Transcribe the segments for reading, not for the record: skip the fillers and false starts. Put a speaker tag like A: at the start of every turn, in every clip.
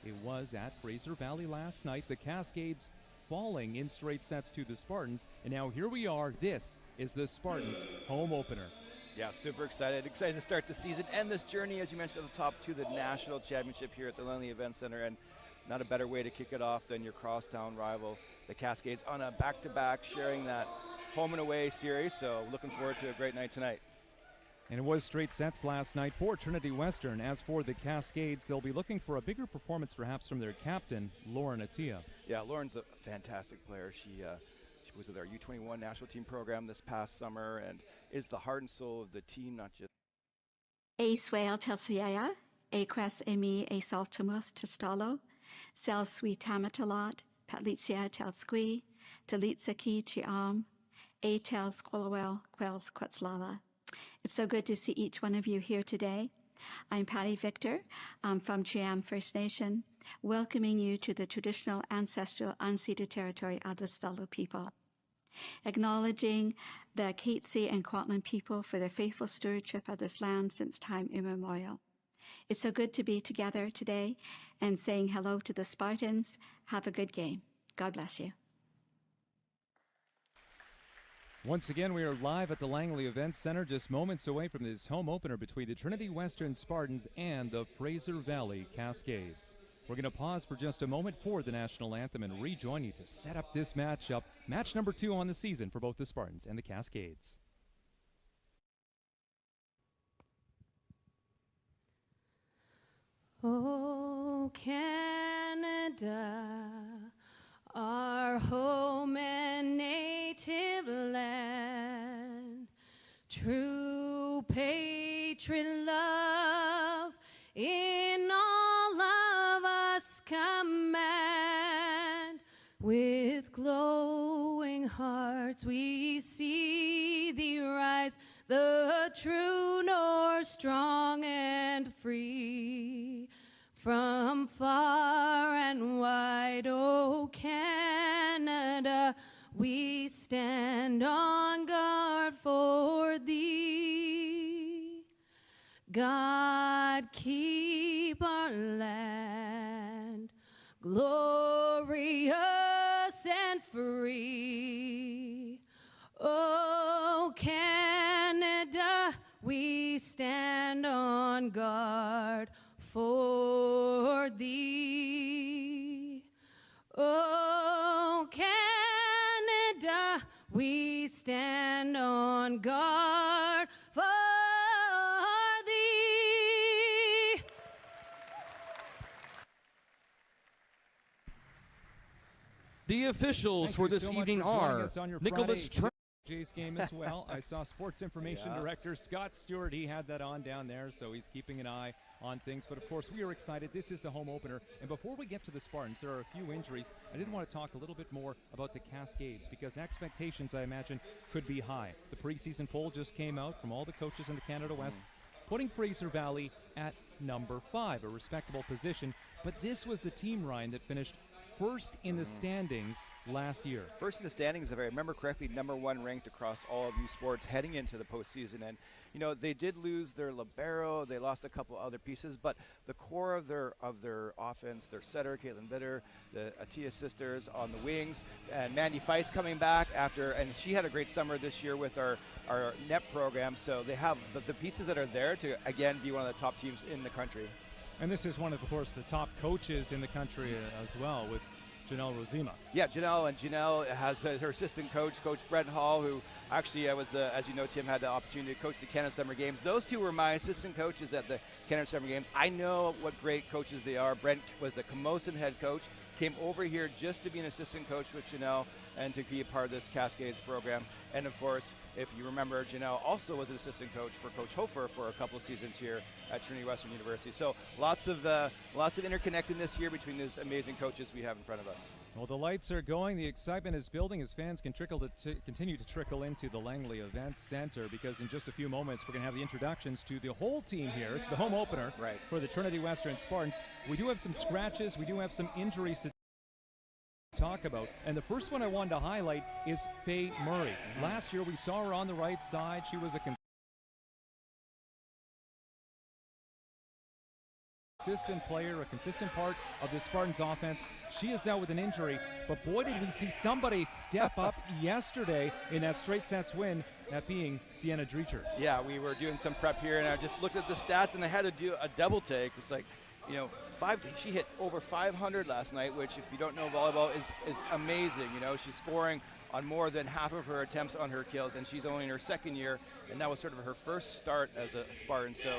A: It was at Fraser Valley last night. The Cascades falling in straight sets to the Spartans. And now here we are. This is the Spartans home opener.
B: Yeah, super excited. Excited to start the season and this journey, as you mentioned at the top, to the national championship here at the Langley Event Center. And not a better way to kick it off than your crosstown rival, the Cascades, on a back-to-back, sharing that home and away series. So looking forward to a great night tonight.
A: And it was straight sets last night for Trinity Western. As for the Cascades, they'll be looking for a bigger performance perhaps from their captain, Lauren Attia.
B: Yeah, Lauren's a fantastic player. She was with our U21 national team program this past summer and is the heart and soul of the team, not just...
C: A swale telsiaya, a quest emi a saltumus testalo, sel sui tamatalot, patlitzia tel squi, telitsaki chiam, a tel squalwell, quels quetzlala. It's so good to see each one of you here today. I'm Patty Victor from Chiam First Nation, welcoming you to the traditional ancestral unceded territory of the Stalo people. Acknowledging the Katzie and Kwantlen people for their faithful stewardship of this land since time immemorial. It's so good to be together today and saying hello to the Spartans. Have a good game. God bless you.
A: Once again, we are live at the Langley Event Center, just moments away from this home opener between the Trinity Western Spartans and the Fraser Valley Cascades. We're going to pause for just a moment for the national anthem and rejoin you to set up this matchup, match number 2 on the season for both the Spartans and the Cascades.
D: Oh, Canada, our home and native land, true patriot love in all of us command. With glowing hearts we see thee rise, the true north, strong and free. From far and wide, oh Canada, we stand on guard for thee. God keep our land glorious and free. Oh Canada, we stand on guard for thee. Oh Canada, we stand on guard for thee.
E: The officials for this evening are Nicholas Trinity.
A: Jay's game as well. I saw sports information director Scott Stewart. He had that on down there, so he's keeping an eye on things. But of course, we are excited. This is the home opener. And before we get to the Spartans, there are a few injuries. I did want to talk a little bit more about the Cascades because expectations, I imagine, could be high. The preseason poll just came out from all the coaches in the Canada West, putting Fraser Valley at number 5, a respectable position. But this was the team, Ryan, that finished first in the standings last year.
B: First in the standings, if I remember correctly, number 1 ranked across all of U sports heading into the postseason. And, you know, they did lose their libero. They lost a couple other pieces, but the core of their offense, their setter, Caitlin Bitter, the Attia sisters on the wings, and Mandy Feist coming back after, and she had a great summer this year with our NEP program. So they have the pieces that are there to, again, be one of the top teams in the country.
A: And this is one of course, the top coaches in the country as well, with Janelle Rosima.
B: Yeah, Janelle has her assistant coach, Coach Brent Hall, who actually as you know, Tim had the opportunity to coach the Canada Summer Games. Those two were my assistant coaches at the Canada Summer Games. I know what great coaches they are. Brent was the Camosun head coach, came over here just to be an assistant coach with Janelle and to be a part of this Cascades program. And of course, if you remember, Janelle also was an assistant coach for Coach Hofer for a couple of seasons here at Trinity Western University. So lots of interconnectedness here between these amazing coaches we have in front of us.
A: Well, the lights are going, the excitement is building as fans can continue to trickle into the Langley Event Center, because in just a few moments we're going to have the introductions to the whole team here. It's the home opener for the Trinity Western Spartans. We do have some scratches, we do have some injuries to talk about, and the first one I wanted to highlight is Faye Murray. Last year we saw her on the right side. She was a consistent player, a consistent part of the Spartans offense. She is out with an injury, but boy, did we see somebody step up yesterday in that straight sets win, that being Sienna Dreacher.
B: Yeah, we were doing some prep here, and I just looked at the stats, and I had to do a double take. It's like, you know, she hit over 500 last night, which, if you don't know volleyball, is amazing. You know, she's scoring on more than half of her attempts on her kills, and she's only in her second year, and that was sort of her first start as a Spartan. So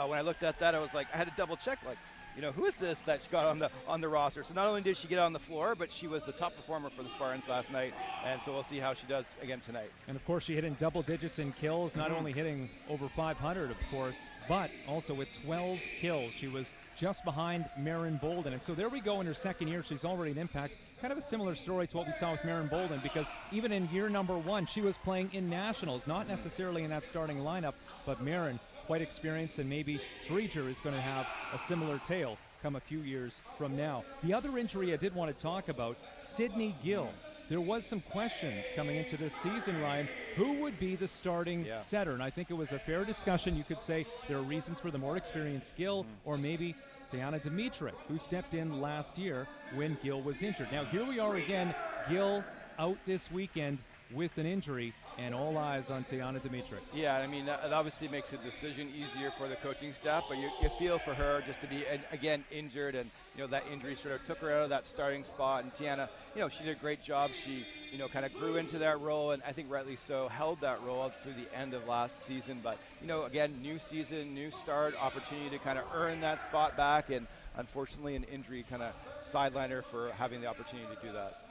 B: when I looked at that, I was like, I had to double check, like, you know, who is this that she got on the roster? So not only did she get on the floor, but she was the top performer for the Spartans last night, and so we'll see how she does again tonight.
A: And of course, she hit in double digits in kills, not only hitting over 500, of course, but also with 12 kills. She was just behind Marin Bolden, and so there we go in her second year. She's already an impact. Kind of a similar story to what we saw with Marin Bolden, because even in year number 1, she was playing in nationals, not necessarily in that starting lineup, but Marin, quite experienced, and maybe Dreacher is going to have a similar tale come a few years from now. The other injury I did want to talk about, Sydney Gill. There was some questions coming into this season, Ryan, who would be the starting setter? And I think it was a fair discussion. You could say there are reasons for the more experienced Gill, or maybe Teyana Dimitric, who stepped in last year when Gill was injured. Now here we are again, Gill out this weekend with an injury, and all eyes on Teyana Dimitric.
B: Yeah, I mean, that obviously makes the decision easier for the coaching staff, but you feel for her just to be, again, injured, and, you know, that injury sort of took her out of that starting spot, and Teyana, you know, she did a great job. She, you know, kind of grew into that role, and I think rightly so, held that role through the end of last season, but, you know, again, new season, new start, opportunity to kind of earn that spot back, and unfortunately an injury kind of sidelined her for having the opportunity to do that.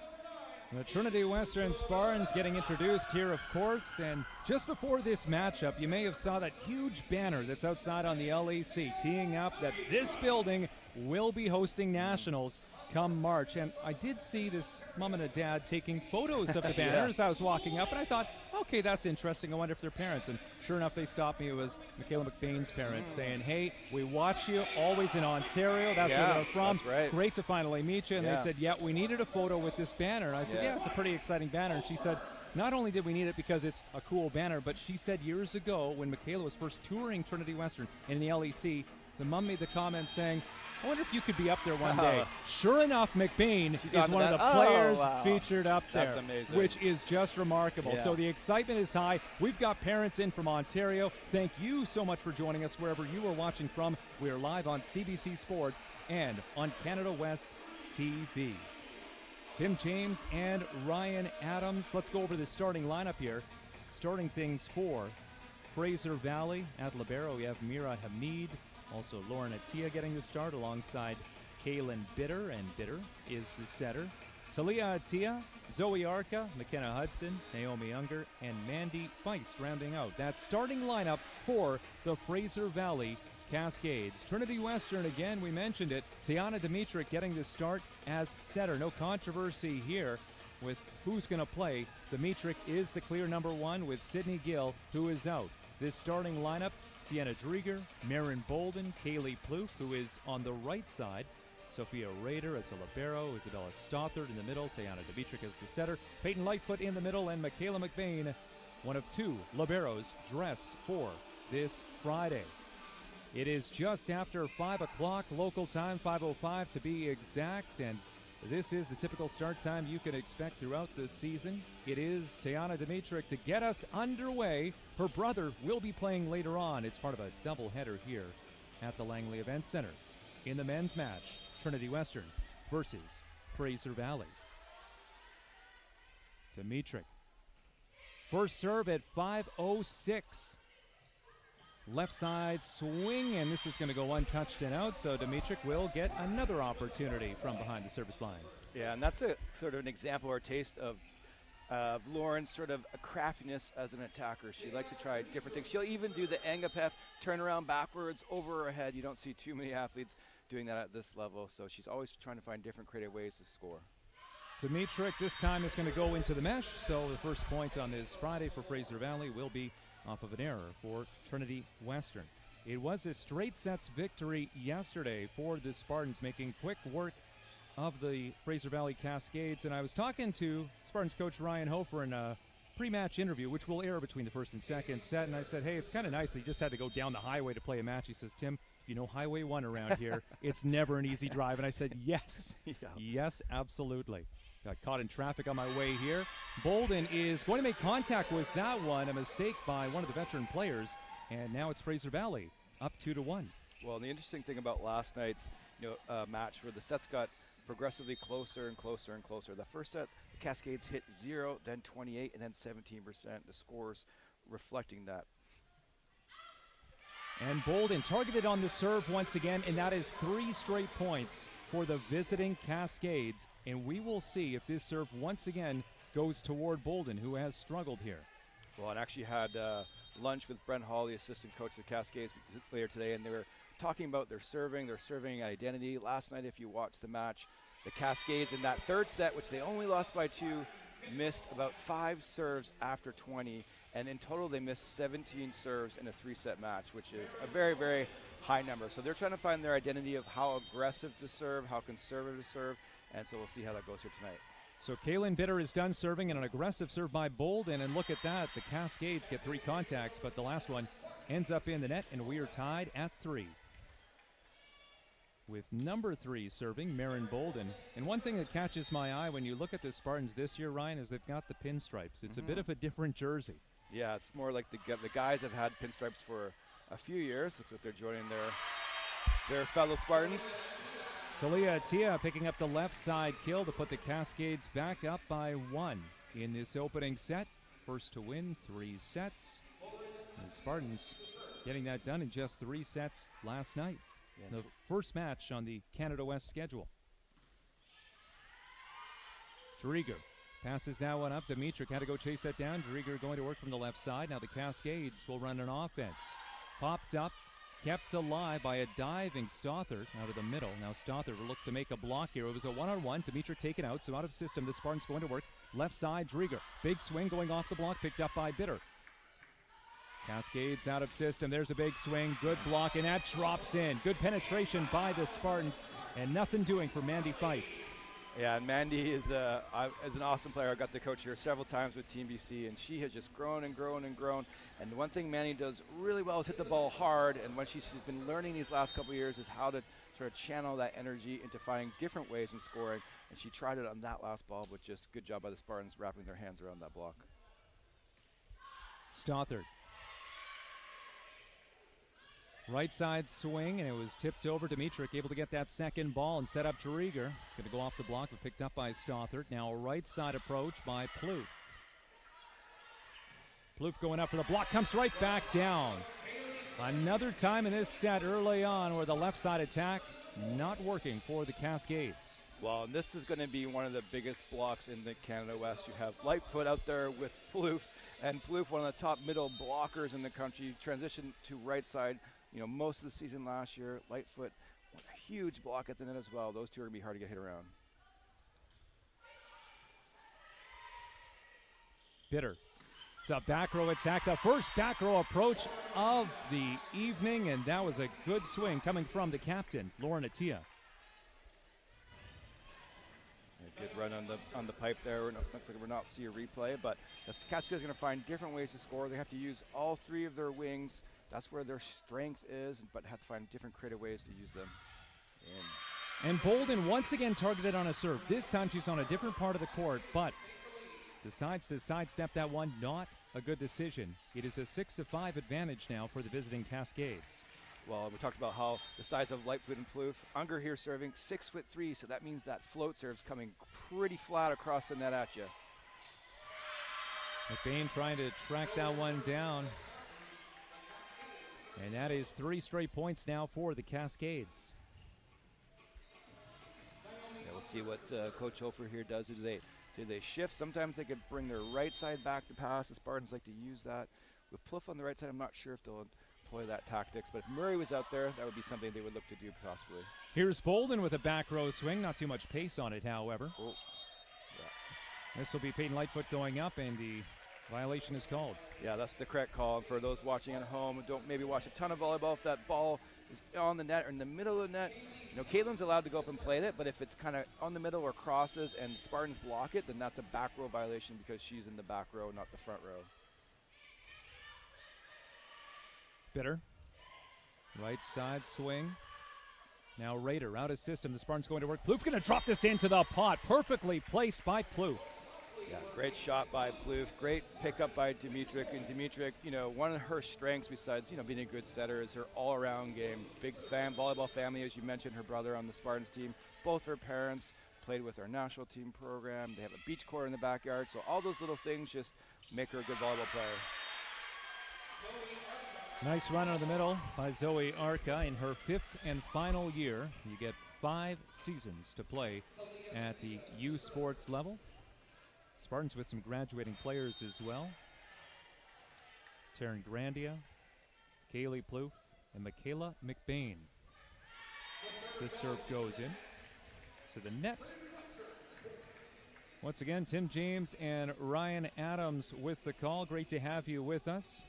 A: The Trinity Western Spartans getting introduced here, of course, and just before this matchup, you may have saw that huge banner that's outside on the LEC teeing up that this building will be hosting nationals come March. And I did see this mom and a dad taking photos of the banner as I was walking up, and I thought, okay, that's interesting. I wonder if they're parents. And sure enough, they stopped me. It was Michaela McBain's parents saying, hey, we watch you always in Ontario. That's where they're from.
B: That's right.
A: Great to finally meet you. And they said, yeah, we needed a photo with this banner. And I said, yeah, it's a pretty exciting banner. And she said, not only did we need it because it's a cool banner, but she said years ago when Michaela was first touring Trinity Western in the LEC, the mom made the comment saying, I wonder if you could be up there one day. Sure enough, McBain is one of the players featured up there.
B: That's amazing.
A: Which is just remarkable. So the excitement is high. We've got parents in from Ontario. Thank you so much for joining us wherever you are watching from. We are live on CBC Sports and on Canada West TV. Tim James and Ryan Adams. Let's go over the starting lineup here. Starting things for Fraser Valley at libero, we have Mira Hamid. Also, Lauren Atia getting the start alongside Kaylin Bitter, and Bitter is the setter. Talia Atia, Zoe Arca, McKenna Hudson, Naomi Unger, and Mandy Feist rounding out that starting lineup for the Fraser Valley Cascades. Trinity Western, again, we mentioned it. Teyana Dimitric getting the start as setter. No controversy here with who's going to play. Dimitric is the clear number 1 with Sydney Gill, who is out. This starting lineup, Sienna Dreager, Marin Bolden, Kaylee Plouffe, who is on the right side, Sophia Rader as a libero, Isabella Stothard in the middle, Teyana Dimitric as the setter, Peyton Lightfoot in the middle, and Michaela McBain, one of 2 liberos dressed for this Friday. It is just after 5 o'clock local time, 5:05 to be exact, and this is the typical start time you can expect throughout the season. It is Teyana Dimitric to get us underway. Her brother will be playing later on. It's part of a doubleheader here at the Langley Event Center. In the men's match, Trinity Western versus Fraser Valley. Dimitric. First serve at 5:06. Left side swing, and this is going to go untouched and out, so Dimitric will get another opportunity from behind the service line.
B: Yeah, and that's a sort of an example or a taste of Lauren's sort of a craftiness as an attacker. She likes to try different things. She'll even do the Engapef turn around backwards over her head. You don't see too many athletes doing that at this level, so she's always trying to find different creative ways to score.
A: Dimitric this time is going to go into the mesh, so the first point on this Friday for Fraser Valley will be off of an error for Trinity Western. It was a straight sets victory yesterday for the Spartans, making quick work of the Fraser Valley Cascades. And I was talking to Spartans coach Ryan Hofer in a pre-match interview, which will air between the first and second set. And I said, hey, it's kind of nice that he just had to go down the highway to play a match. He says, Tim, you know Highway 1 around here, it's never an easy drive. And I said, yes, yes, absolutely. Got caught in traffic on my way here. Bolden is going to make contact with that one, a mistake by one of the veteran players, and now it's Fraser Valley up 2-1.
B: Well, the interesting thing about last night's match where the sets got progressively closer and closer and closer. The first set, the Cascades hit 0, then 28, and then 17%. The scores reflecting that.
A: And Bolden targeted on the serve once again, and that is 3 straight points for the visiting Cascades. And we will see if this serve once again goes toward Bolden, who has struggled here.
B: Well, I actually had lunch with Brent Hall, the assistant coach of the Cascades, later today, and they were talking about their serving identity. Last night, if you watched the match, the Cascades in that third set, which they only lost by 2, missed about 5 serves after 20, and in total they missed 17 serves in a 3-set match, which is a very, very high number. So they're trying to find their identity of how aggressive to serve, how conservative to serve, and so we'll see how that goes here tonight.
A: So Kaylin Bitter is done serving, and an aggressive serve by Bolden, and look at that, the Cascades get 3 contacts, but the last one ends up in the net, and we are tied at 3. With number 3 serving, Marin Bolden. And one thing that catches my eye when you look at the Spartans this year, Ryan, is they've got the pinstripes. It's a bit of a different jersey. Yeah,
B: it's more like the guys have had pinstripes for a few years. Looks like they're joining their fellow Spartans.
A: Talia Atia picking up the left side kill to put the Cascades back up by 1 in this opening set. First to win 3 sets. And the Spartans getting that done in just 3 sets last night. The first match on the Canada West schedule. Drieger passes that one up. Dimitrik had to go chase that down. Drieger going to work from the left side. Now the Cascades will run an offense. Popped up, kept alive by a diving Stothard out of the middle. Now Stothard will look to make a block here. It was a one-on-one. Dimitrik taken out, so out of system. The Spartans going to work. Left side, Drieger. Big swing going off the block, picked up by Bitter. Cascades out of system. There's a big swing. Good block, and that drops in. Good penetration by the Spartans, and nothing doing for Mandy Feist.
B: Yeah, and Mandy is an awesome player. I got to coach her several times with Team BC, and she has just grown and grown and grown. And the one thing Mandy does really well is hit the ball hard, and what she's been learning these last couple of years is how to sort of channel that energy into finding different ways of scoring. And she tried it on that last ball, but just good job by the Spartans wrapping their hands around that block.
A: Stothard. Right side swing, and it was tipped over. Dimitrik able to get that second ball and set up Drieger. Going to go off the block, but picked up by Stothard. Now a right side approach by Plouffe. Plouffe going up for the block, comes right back down. Another time in this set early on where the left side attack not working for the Cascades.
B: Well, and this is going to be one of the biggest blocks in the Canada West. You have Lightfoot out there with Plouffe, and Plouffe, one of the top middle blockers in the country, transitioned to right side. You know, most of the season last year, Lightfoot, a huge block at the net as well. Those two are going to be hard to get hit around.
A: Bitter. It's a back row attack, the first back row approach of the evening, and that was a good swing coming from the captain, Lauren Atia.
B: A good run on the pipe there. Looks like we're not see a replay, but the Cascades are going to find different ways to score. They have to use all 3 of their wings. That's where their strength is, but have to find different creative ways to use them.
A: And Bolden once again targeted on a serve. This time she's on a different part of the court, but decides to sidestep that one. Not a good decision. It is a 6-5 advantage now for the visiting Cascades.
B: Well, we talked about how the size of Lightfoot and Plouffe. Unger here serving 6'3", so that means that float serve's coming pretty flat across the net at you.
A: McBain trying to track that one down. And that is 3 straight points now for the Cascades.
B: Yeah, we'll see what Coach Hofer here does. Do they shift? Sometimes they could bring their right side back to pass. The Spartans like to use that. With Plouffe on the right side, I'm not sure if they'll employ that tactics. But if Murray was out there, that would be something they would look to do possibly.
A: Here's Bolden with a back row swing. Not too much pace on it, however.
B: Oh. Yeah.
A: This will be Peyton Lightfoot going up, and the violation is called.
B: Yeah, that's the correct call. For those watching at home who don't maybe watch a ton of volleyball, if that ball is on the net or in the middle of the net, you know, Caitlin's allowed to go up and play it, but if it's kind of on the middle or crosses and Spartans block it, then that's a back row violation because she's in the back row, not the front row.
A: Bitter. Right side swing. Now Rader out of system. The Spartans going to work. Plouffe going to drop this into the pot. Perfectly placed by Plouffe.
B: Yeah, great shot by Plouffe. Great pickup by Dimitrik. And Dimitrik, you know, one of her strengths besides, you know, being a good setter is her all-around game. Big fan, volleyball family, as you mentioned, her brother on the Spartans team. Both her parents played with our national team program. They have a beach court in the backyard. So all those little things just make her a good volleyball player.
A: Nice run out of the middle by Zoe Arca in her 5th and final year. You get 5 seasons to play at the U Sports level. Spartans with some graduating players as well. Taryn Grandia, Kaylee Plouffe, and Michaela McBain. This serve goes in to the net. Once again, Tim James and Ryan Adams with the call. Great to have you with us.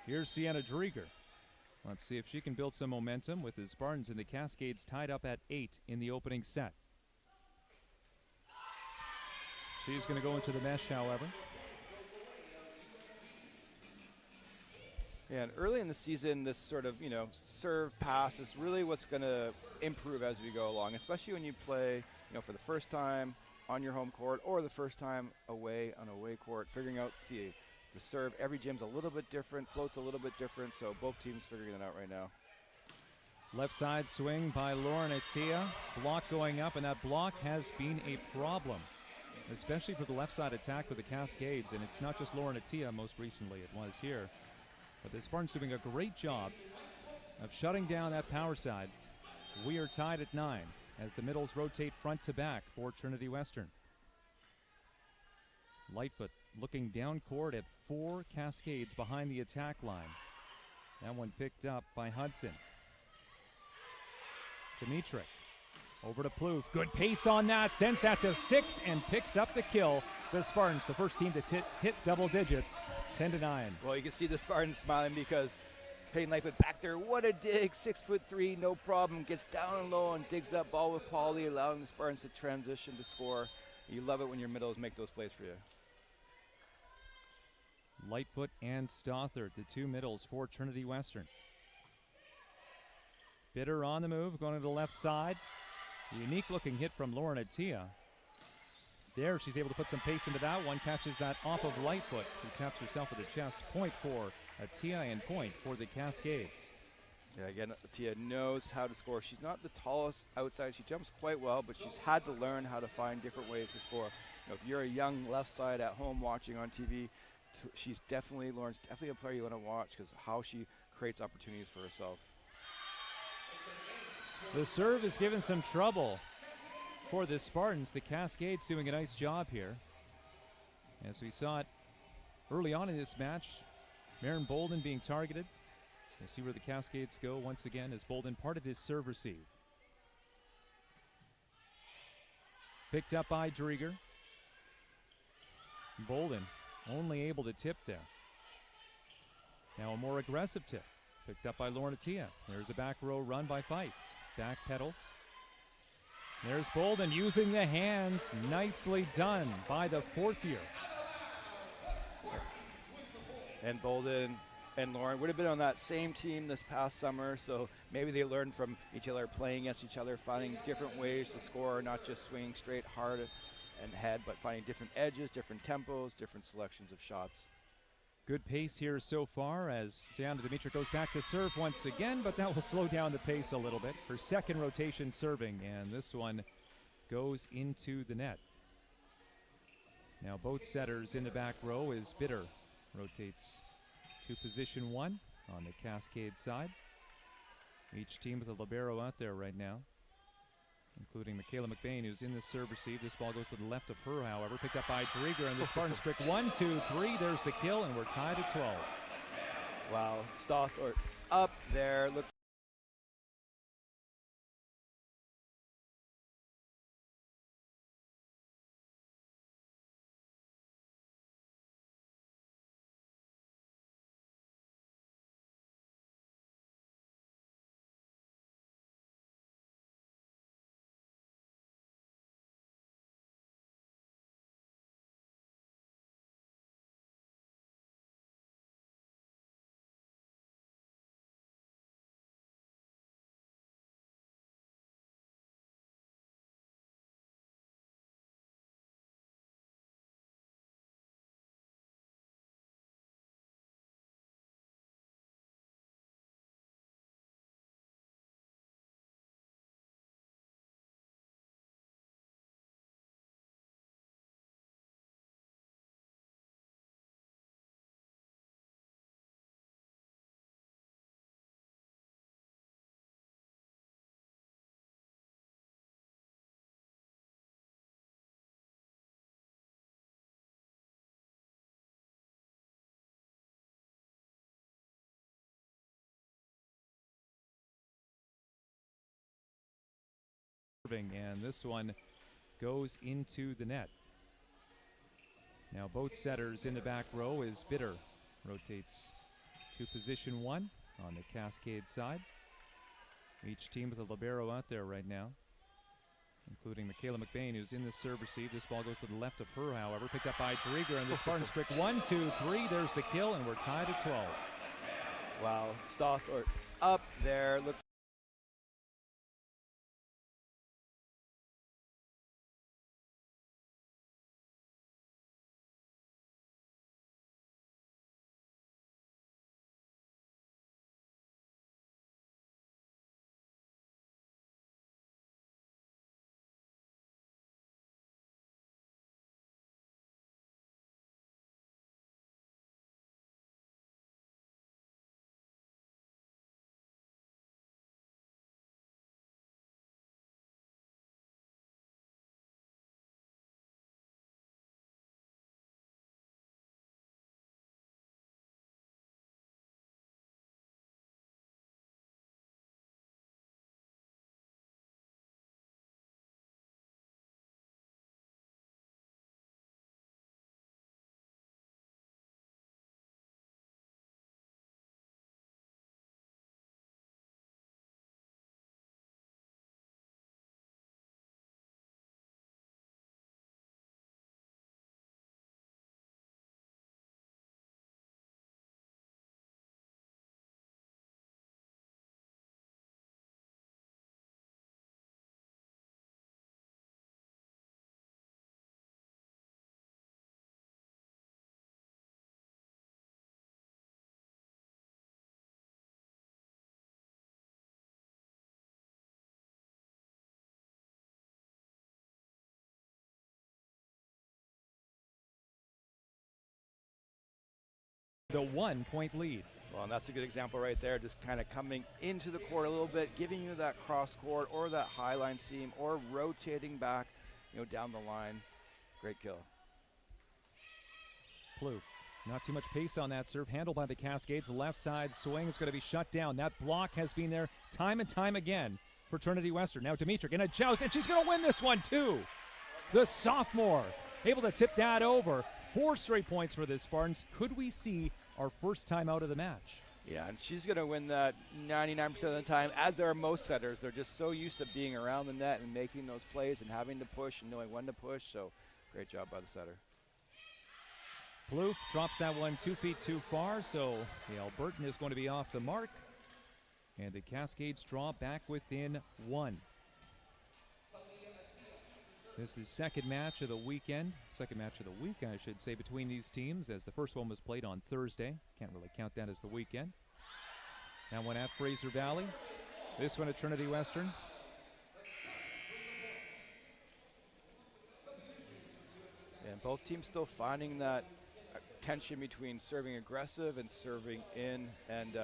A: Here's Sienna Drieger. Let's see if she can build some momentum with the Spartans and the Cascades tied up at 8 in the opening set. She's going to go into the mesh, however.
B: Yeah, and early in the season, this sort of, you know, serve pass is really what's going to improve as we go along, especially when you play, you know, for the first time on your home court or the first time away on away court, figuring out the serve. Every gym's a little bit different, floats a little bit different, so both teams figuring it out right now.
A: Left side swing by Lauren Attia. Block going up, and that block has been a problem, especially for the left side attack with the Cascades. And it's not just Lauren Attia, most recently it was here. But the Spartans doing a great job of shutting down that power side. We are tied at 9 as the middles rotate front to back for Trinity Western. Lightfoot looking down court at 4 Cascades behind the attack line. That one picked up by Hudson. Dimitrik over to Plouffe. Good pace on that, sends that to 6 and picks up the kill. The Spartans, the first team to hit double digits, 10-9.
B: Well, you can see the Spartans smiling because Peyton Lightfoot back there. What a dig, 6'3", no problem. Gets down low and digs that ball with Pauly, allowing the Spartans to transition to score. You love it when your middles make those plays for you.
A: Lightfoot and Stothard, the 2 middles for Trinity Western. Bitter on the move, going to the left side. A unique looking hit from Lauren Attia. There, she's able to put some pace into that one. Catches that off of Lightfoot, who taps herself at the chest. Point for Attia and point for the Cascades.
B: Yeah, again, Attia knows how to score. She's not the tallest outside. She jumps quite well, but she's had to learn how to find different ways to score. You know, if you're a young left side at home watching on TV, Lauren's definitely a player you want to watch because how she creates opportunities for herself.
A: The serve is given some trouble for the Spartans. The Cascades doing a nice job here. As we saw it early on in this match, Maren Bolden being targeted. We'll see where the Cascades go once again as Bolden parted his serve receive. Picked up by Drieger. Bolden only able to tip there. Now a more aggressive tip. Picked up by Lauren Attia. There's a back row run by Feist. Back pedals. There's Bolden using the hands. Nicely done by the 4th year.
B: And Bolden and Lauren would have been on that same team this past summer, so maybe they learned from each other, playing against each other, finding different ways to score, not just swinging straight hard and head, but finding different edges, different tempos, different selections of shots.
A: Good pace here so far as Tiana Dimitri goes back to serve once again, but that will slow down the pace a little bit. Her second rotation serving, and this one goes into the net. Now both setters in the back row as Bitter rotates to position 1 on the Cascade side. Each team with a libero out there right now, including Michaela McBain, who's in the serve receive. This ball goes to the left of her, however, picked up by Drieger, and the Spartans quick 1, 2, 3. There's the kill, and we're tied at 12.
B: Wow, Stothard up there. Looks
A: And this one goes into the net. Now both setters in the back row is Bitter. Rotates to position 1 on the Cascade side. Each team with a libero out there right now, including Michaela McBain, who's in the serve receive. This ball goes to the left of her, however, picked up by Drieger, and the Spartans quick 1, 2, 3. There's the kill, and we're tied at 12.
B: Wow, Stoff up there. Looks
A: the 1-point lead.
B: well, and that's a good example right there, just kind of coming into the court a little bit, giving you that cross court or that high line seam or rotating back, down the line. Great kill.
A: Plouffe, not too much pace on that serve, handled by the Cascades. Left side swing is going to be shut down. That block has been there time and time again for Trinity Western. Now Dimitrick in a joust, and she's going to win this one too. The sophomore able to tip that over. 4 straight points for the Spartans. Could we see our first time out of the match?
B: Yeah, and she's going to win that 99% of the time, as are most setters. They're just so used to being around the net and making those plays and having to push and knowing when to push. So great job by the setter.
A: Plouffe drops that one 2 feet too far, so the Albertan is going to be off the mark. And the Cascades draw back within 1. This is the second match of the weekend, second match of the week, I should say, between these teams, as the first one was played on Thursday. Can't really count that as the weekend. That one at Fraser Valley. This one at Trinity Western.
B: And both teams still finding that tension between serving aggressive and serving in. And,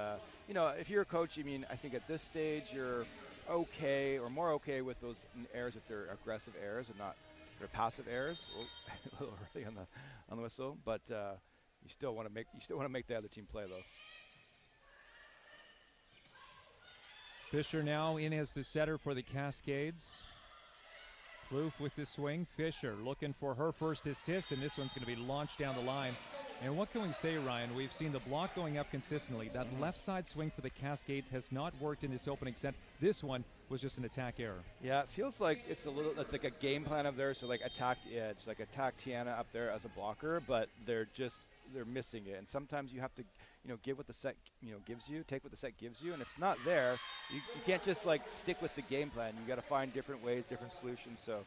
B: if you're a coach, I think at this stage you're okay or more okay with those errors if they're aggressive errors and not they're passive errors. A little early on the whistle, but you still want to make the other team play though.
A: Fisher now in as the setter for the Cascades. Plouffe with the swing. Fisher looking for her first assist, and this one's going to be launched down the line. And what can we say, Ryan? We've seen the block going up consistently. That left side swing for the Cascades has not worked in this opening set. This one was just an attack error.
B: Yeah, it feels like it's like a game plan of theirs. So like attack the edge, like attack Tiana up there as a blocker, but they're missing it. And sometimes you have to, give what the set, gives you, take what the set gives you. And if it's not there, you can't just like stick with the game plan. You got to find different ways, different solutions. So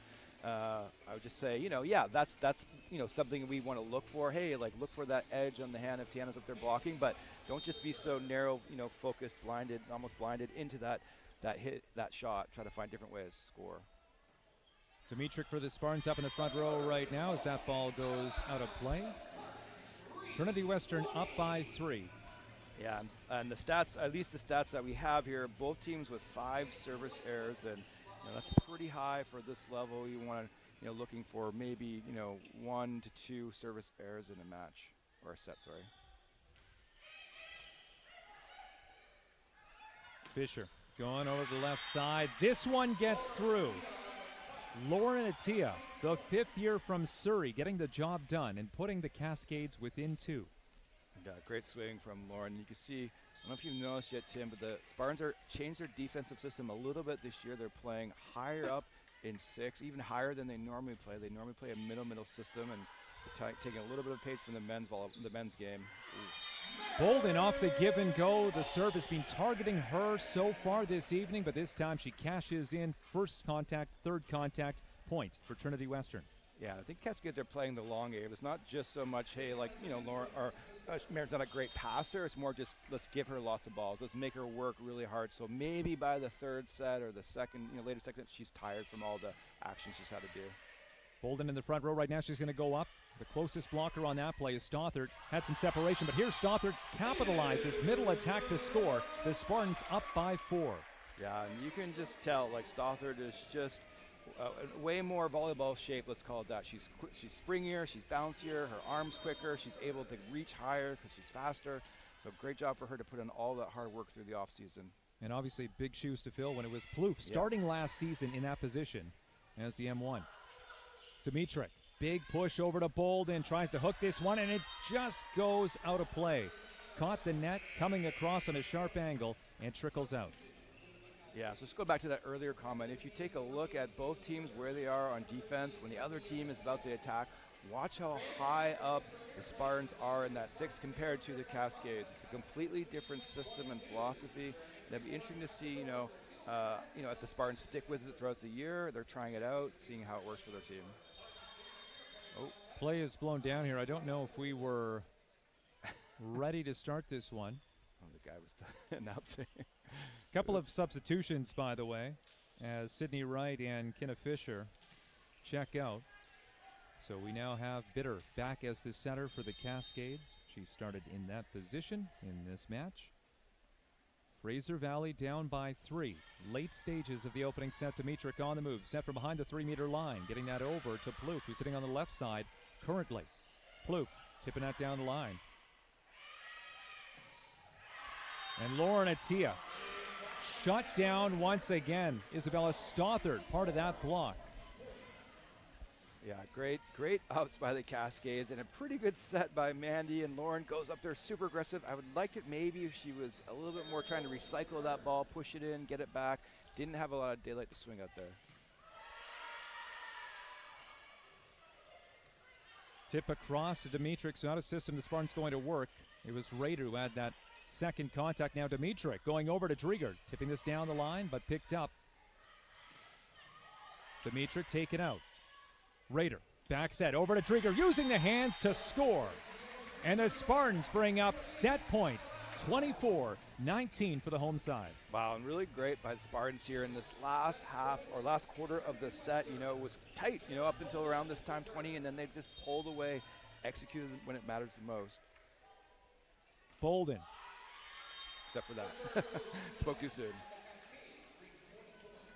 B: I would just say, that's something we want to look for. Hey, like look for that edge on the hand if Tiana's up there blocking, but don't just be so narrow, focused, blinded, almost blinded into that hit, that shot. Try to find different ways to score.
A: Dimitrick for the Spartans up in the front row right now as that ball goes out of play. Trinity Western up by 3.
B: Yeah, and the stats, at least the stats that we have here, both teams with 5 service errors, and that's pretty high for this level. You want to, looking for maybe 1 to 2 service errors in a match or a set. Sorry.
A: Fisher going over the left side. This one gets through. Lauren Attia, the 5th year from Surrey, getting the job done and putting the Cascades within 2.
B: And, great swing from Lauren. You can see, I don't know if you've noticed yet, Tim, but the Spartans are changed their defensive system a little bit this year. They're playing higher up in 6, even higher than they normally play. They normally play a middle system, and taking a little bit of page from the men's game. Ooh.
A: Bolden off the give and go. The serve has been targeting her so far this evening, but this time she cashes in. First contact, third contact, point for Trinity Western.
B: Yeah, I think Cascades are playing the long game. It's not just so much, hey, like, you know, Lauren or Mary's not a great passer. It's more just let's give her lots of balls. Let's make her work really hard. So maybe by the 3rd set or the second, you know, later second, she's tired from all the action she's had to do.
A: Bolden in the front row right now. She's going to go up. The closest blocker on that play is Stothard. Had some separation, but here Stothard capitalizes. Middle attack to score. The Spartans up by 4.
B: Yeah, and you can just tell, like, Stothard is just way more volleyball shape, let's call it that. She's springier, she's bouncier, her arm's quicker, she's able to reach higher because she's faster. So great job for her to put in all that hard work through the offseason.
A: And obviously big shoes to fill when it was Plouffe starting last season in that position as the M1. Dimitric, big push over to Bolden, tries to hook this one, and it just goes out of play. Caught the net, coming across on a sharp angle, and trickles out.
B: Yeah, so let's go back to that earlier comment. If you take a look at both teams where they are on defense, when the other team is about to attack, watch how high up the Spartans are in that 6 compared to the Cascades. It's a completely different system and philosophy. It'll be interesting to see, you know, if the Spartans stick with it throughout the year. They're trying it out, seeing how it works for their team.
A: Oh, play is blown down here. I don't know if we were ready to start this one.
B: Oh, the guy was announcing.
A: Couple of substitutions, by the way, as Sydney Wright and Kenna Fisher check out. So we now have Bitter back as the setter for the Cascades. She started in that position in this match. Fraser Valley down by 3. Late stages of the opening set. Dimitric on the move. Set from behind the 3-meter line. Getting that over to Plouffe, who's sitting on the left side currently. Plouffe tipping that down the line. And Lauren Attia shut down once again. Isabella Stothard, part of that block.
B: Yeah, great ups by the Cascades, and a pretty good set by Mandy, and Lauren goes up there super aggressive. I would like it maybe if she was a little bit more trying to recycle that ball, push it in, get it back. Didn't have a lot of daylight to swing out there.
A: Tip across to Dimitric, so out of system, the Spartans going to work. It was Rader who had that second contact. Now Dimitric going over to Drieger, tipping this down the line, but picked up. Dimitric taken out. Rader, back set, over to Drieger, using the hands to score. And the Spartans bring up set point, 24-19 for the home side.
B: Wow, and really great by the Spartans here in this last half or last quarter of the set. You know, it was tight, you know, up until around this time, 20, and then they just pulled away, executed when it matters the most.
A: Bolden.
B: Except for that. Spoke too soon.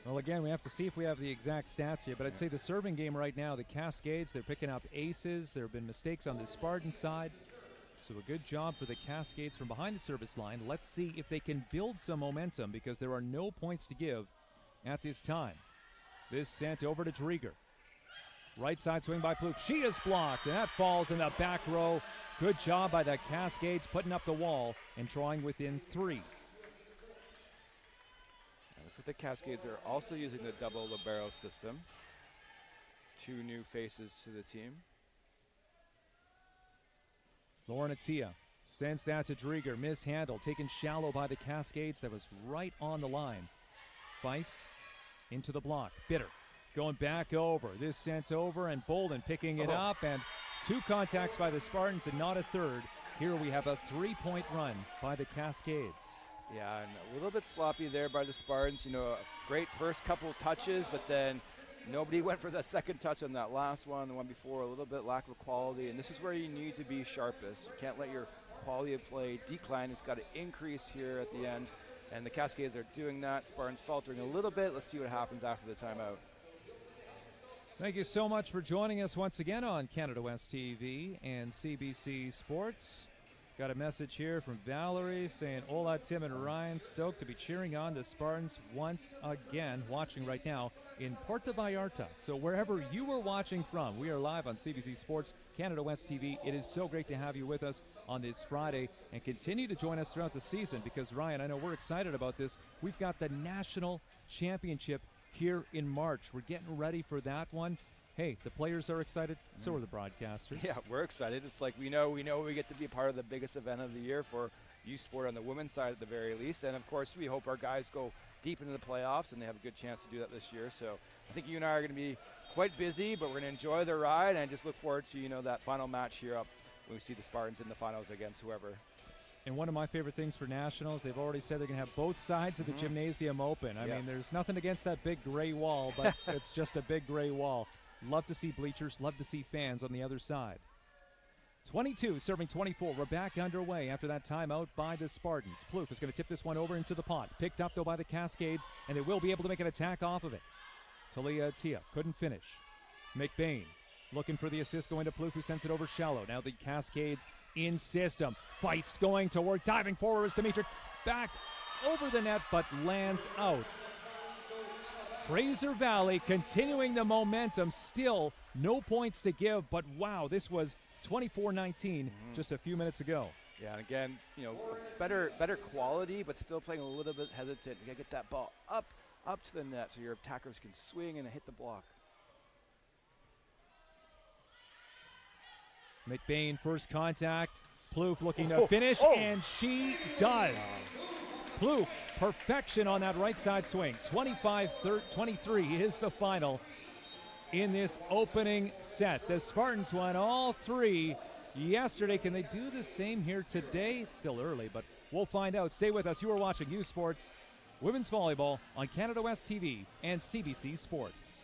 A: Well, again, we have to see if we have the exact stats here, but I'd say the serving game right now, the Cascades, they're picking up aces. There have been mistakes on the Spartan side. So a good job for the Cascades from behind the service line. Let's see if they can build some momentum because there are no points to give at this time. This sent over to Drieger. Right side swing by Plouffe. She is blocked, and that falls in the back row. Good job by the Cascades putting up the wall and drawing within 3.
B: Looks like the Cascades are also using the double libero system. 2 new faces to the team.
A: Lauren Attia sends that to Drieger. Mishandled, taken shallow by the Cascades. That was right on the line. Feist into the block. Bitter going back over. This sent over, and Bolden picking it up, and 2 contacts by the Spartans and not a third. Here we have a 3-point run by the Cascades.
B: Yeah, and a little bit sloppy there by the Spartans. You know, a great first couple touches, but then nobody went for that second touch on that last one, the one before. A little bit lack of quality, and this is where you need to be sharpest. You can't let your quality of play decline. It's got to increase here at the end, and the Cascades are doing that. Spartans faltering a little bit. Let's see what happens after the timeout.
A: Thank you so much for joining us once again on Canada West TV and CBC Sports. Got a message here from Valerie saying, "Hola, Tim and Ryan. Stoked to be cheering on the Spartans once again." Watching right now in Puerto Vallarta. So wherever you were watching from, we are live on CBC Sports, Canada West TV. It is so great to have you with us on this Friday, and continue to join us throughout the season, because, Ryan, I know we're excited about this. We've got the National Championship here in March. We're getting ready for that one. Hey, the players are excited, so are the broadcasters.
B: Yeah, we're excited. It's like we know we get to be a part of the biggest event of the year for youth sport on the women's side at the very least. And, of course, we hope our guys go deep into the playoffs, and they have a good chance to do that this year. So I think you and I are going to be quite busy, but we're going to enjoy the ride, and I just look forward to, that final match here up when we see the Spartans in the finals against whoever.
A: And one of my favorite things for Nationals, they've already said they're going to have both sides of the gymnasium open. I mean, there's nothing against that big gray wall, but it's just a big gray wall. Love to see bleachers, love to see fans on the other side. 22 serving 24. We're back underway after that timeout by the Spartans. Plouffe is going to tip this one over into the pot. Picked up, though, by the Cascades, and they will be able to make an attack off of it. Talia Tia couldn't finish. McBain looking for the assist, going to Plouffe, who sends it over shallow. Now the Cascades in system. Feist going to work, diving forward is Dimitri. Back over the net, but lands out. Fraser Valley continuing the momentum, still no points to give, but wow, this was 24-19 just a few minutes ago.
B: Yeah, and again, better quality, but still playing a little bit hesitant. You got to get that ball up to the net so your attackers can swing and hit the block.
A: McBain, first contact. Plouffe looking to finish, and she does. Plouffe, perfection on that right side swing. 25-23 is the final in this opening set. The Spartans won all three yesterday. Can they do the same here today? It's still early, but we'll find out. Stay with us. You are watching U Sports Women's Volleyball on Canada West TV and CBC Sports.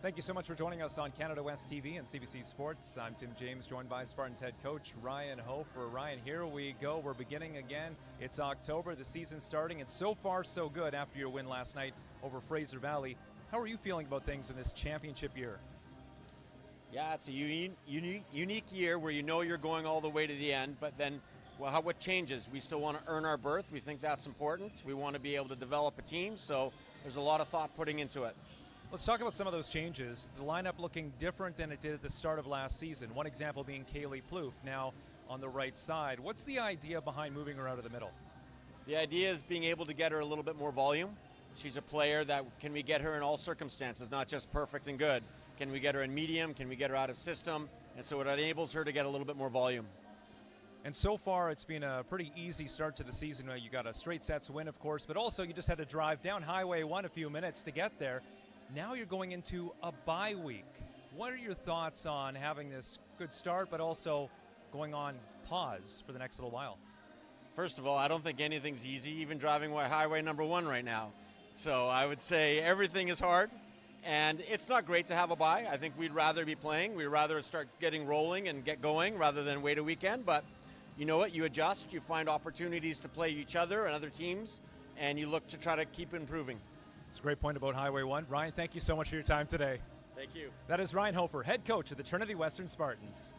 A: Thank you so much for joining us on Canada West TV and CBC Sports. I'm Tim James, joined by Spartans head coach Ryan Hofer. Ryan, here we go. We're beginning again. It's October, the season's starting, and so far so good after your win last night over Fraser Valley. How are you feeling about things in this championship year?
F: Yeah, it's a unique year where you're going all the way to the end, but then what changes? We still want to earn our berth. We think that's important. We want to be able to develop a team, so there's a lot of thought putting into it.
A: Let's talk about some of those changes. The lineup looking different than it did at the start of last season. One example being Kaylee Plouffe now on the right side. What's the idea behind moving her out of the middle?
F: The idea is being able to get her a little bit more volume. She's a player that can we get her in all circumstances, not just perfect and good. Can we get her in medium? Can we get her out of system? And so it enables her to get a little bit more volume.
A: And so far, it's been a pretty easy start to the season. You got a straight sets win, of course, but also you just had to drive down Highway 1 a few minutes to get there. Now you're going into a bye week. What are your thoughts on having this good start, but also going on pause for the next little while?
F: First of all, I don't think anything's easy, even driving Highway number 1 right now. So I would say everything is hard, and it's not great to have a bye. I think we'd rather be playing. We'd rather start getting rolling and get going rather than wait a weekend. But you know what? You adjust. You find opportunities to play each other and other teams, and you look to try to keep improving.
A: It's a great point about Highway 1. Ryan, thank you so much for your time today.
F: Thank you.
A: That is Ryan Hofer, head coach of the Trinity Western Spartans.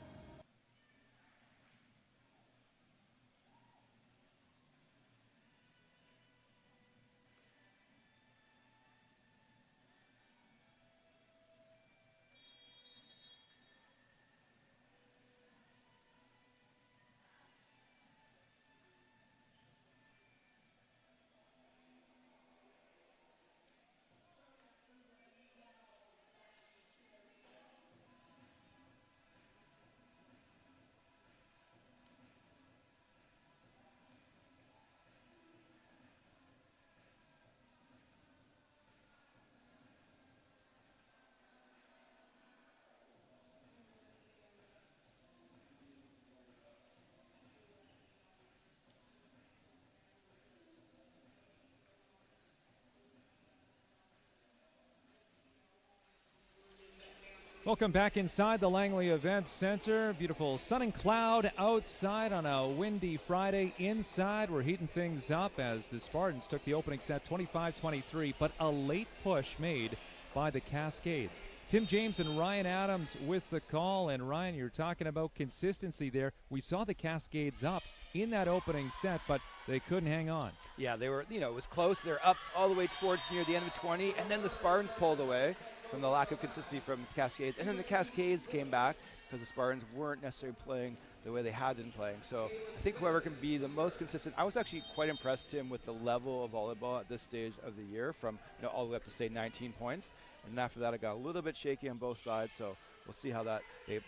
A: Welcome back inside the Langley Event Center. Beautiful sun and cloud outside on a windy Friday. Inside, we're heating things up as the Spartans took the opening set 25-23, but a late push made by the Cascades. Tim James and Ryan Adams with the call. And Ryan, you're talking about consistency there. We saw the Cascades up in that opening set, but they couldn't hang on.
B: Yeah, they were, it was close. They're up all the way towards near the end of 20, and then the Spartans pulled away from the lack of consistency from the Cascades. And then the Cascades came back because the Spartans weren't necessarily playing the way they had been playing. So I think whoever can be the most consistent. I was actually quite impressed, Tim, with the level of volleyball at this stage of the year from all the way up to, say, 19 points. And after that, it got a little bit shaky on both sides. So we'll see how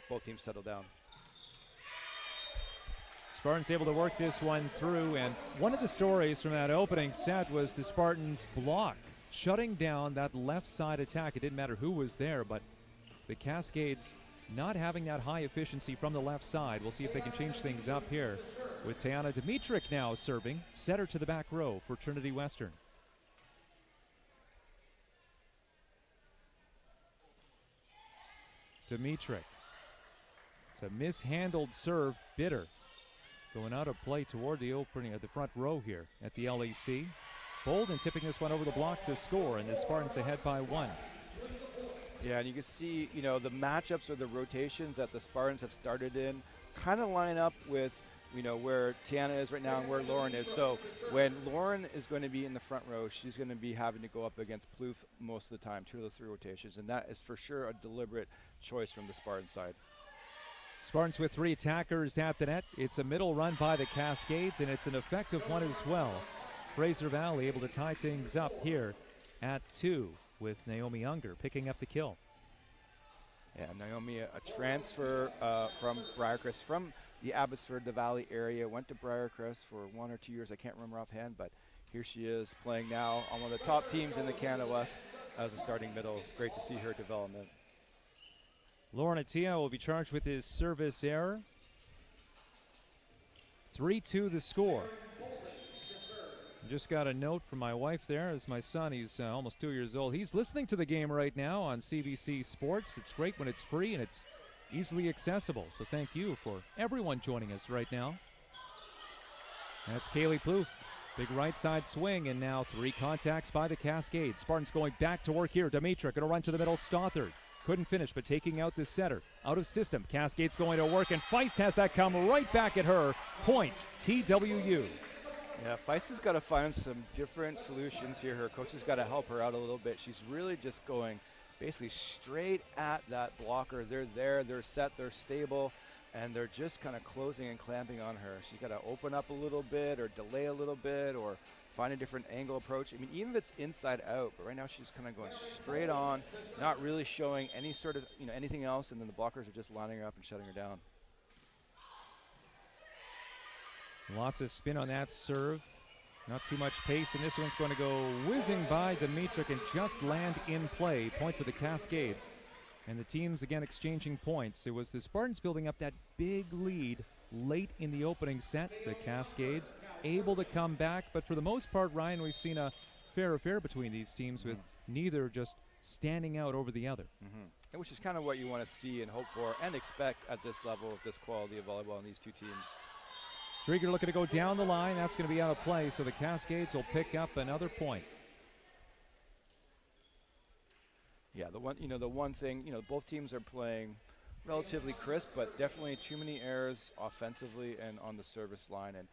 B: both teams settle down.
A: Spartans able to work this one through, and one of the stories from that opening set was the Spartans' block, shutting down that left side attack. It didn't matter who was there, but the Cascades not having that high efficiency from the left side. We'll see if they can change things up here with Tayana Dimitric now serving, setter to the back row for Trinity Western. Dimitric. It's a mishandled serve, bitter. Going out of play toward the opening of the front row here at the LEC. Bolden tipping this one over the block to score, and the Spartans ahead by 1.
B: Yeah, and you can see, the matchups or the rotations that the Spartans have started in kind of line up with, where Tiana is right now and where Lauren is. So when Lauren is going to be in the front row, she's going to be having to go up against Plouffe most of the time, 2 of those 3 rotations, and that is for sure a deliberate choice from the Spartan side.
A: Spartans with 3 attackers at the net. It's a middle run by the Cascades, and it's an effective one as well. Fraser Valley able to tie things up here at 2 with Naomi Unger picking up the kill.
B: Yeah, Naomi, a transfer from Briarcrest, from the Abbotsford, the Valley area, went to Briarcrest for 1 or 2 years. I can't remember offhand, but here she is playing now on one of the top teams in the Canada West as a starting middle. It's great to see her development.
A: Lauren Atia will be charged with his service error. 3-2 the score. Just got a note from my wife there as my son, he's almost 2 years old. He's listening to the game right now on CBC Sports. It's great when it's free and it's easily accessible. So thank you for everyone joining us right now. That's Kaylee Plouffe. Big right side swing, and now 3 contacts by the Cascades. Spartans going back to work here. Dimitric going to run to the middle. Stothard couldn't finish, but taking out the setter. Out of system. Cascades going to work, and Feist has that come right back at her. Point, TWU.
B: Yeah, Feist has got to find some different solutions here. Her coach has got to help her out a little bit. She's really just going basically straight at that blocker. They're there, they're set, they're stable, and they're just kind of closing and clamping on her. She's got to open up a little bit or delay a little bit or find a different angle approach. I mean, even if it's inside out, but right now she's kind of going straight on, not really showing any sort of, anything else, and then the blockers are just lining her up and shutting her down.
A: Lots of spin on that serve. Not too much pace, and this one's going to go whizzing by Dimitric and just land in play. Point for the Cascades. And the teams again exchanging points. It was the Spartans building up that big lead late in the opening set. The Cascades able to come back, but for the most part, Ryan, we've seen a fair affair between these teams with neither just standing out over the other.
B: And which is kind of what you want to see and hope for and expect at this level of this quality of volleyball in these 2 teams.
A: Drieger looking to go down the line. That's going to be out of play, so the Cascades will pick up another point.
B: Yeah, the one thing, both teams are playing relatively crisp, but definitely too many errors offensively and on the service line. And,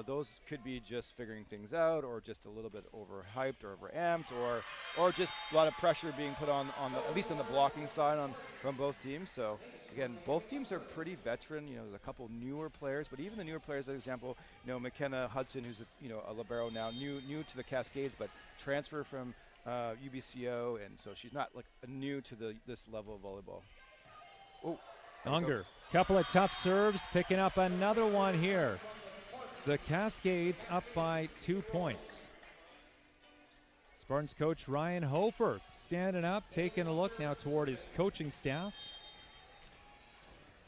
B: those could be just figuring things out or just a little bit overhyped or overamped or just a lot of pressure being put on the, at least on the blocking side from both teams. So, again, both teams are pretty veteran. There's a couple newer players, but even the newer players, for example, McKenna Hudson, who's a libero now, new to the Cascades, but transfer from UBCO, and so she's not like new to this level of volleyball. Oh,
A: Unger, couple of tough serves, picking up another one here. The Cascades up by 2 points. Spartans coach Ryan Hofer standing up, taking a look now toward his coaching staff,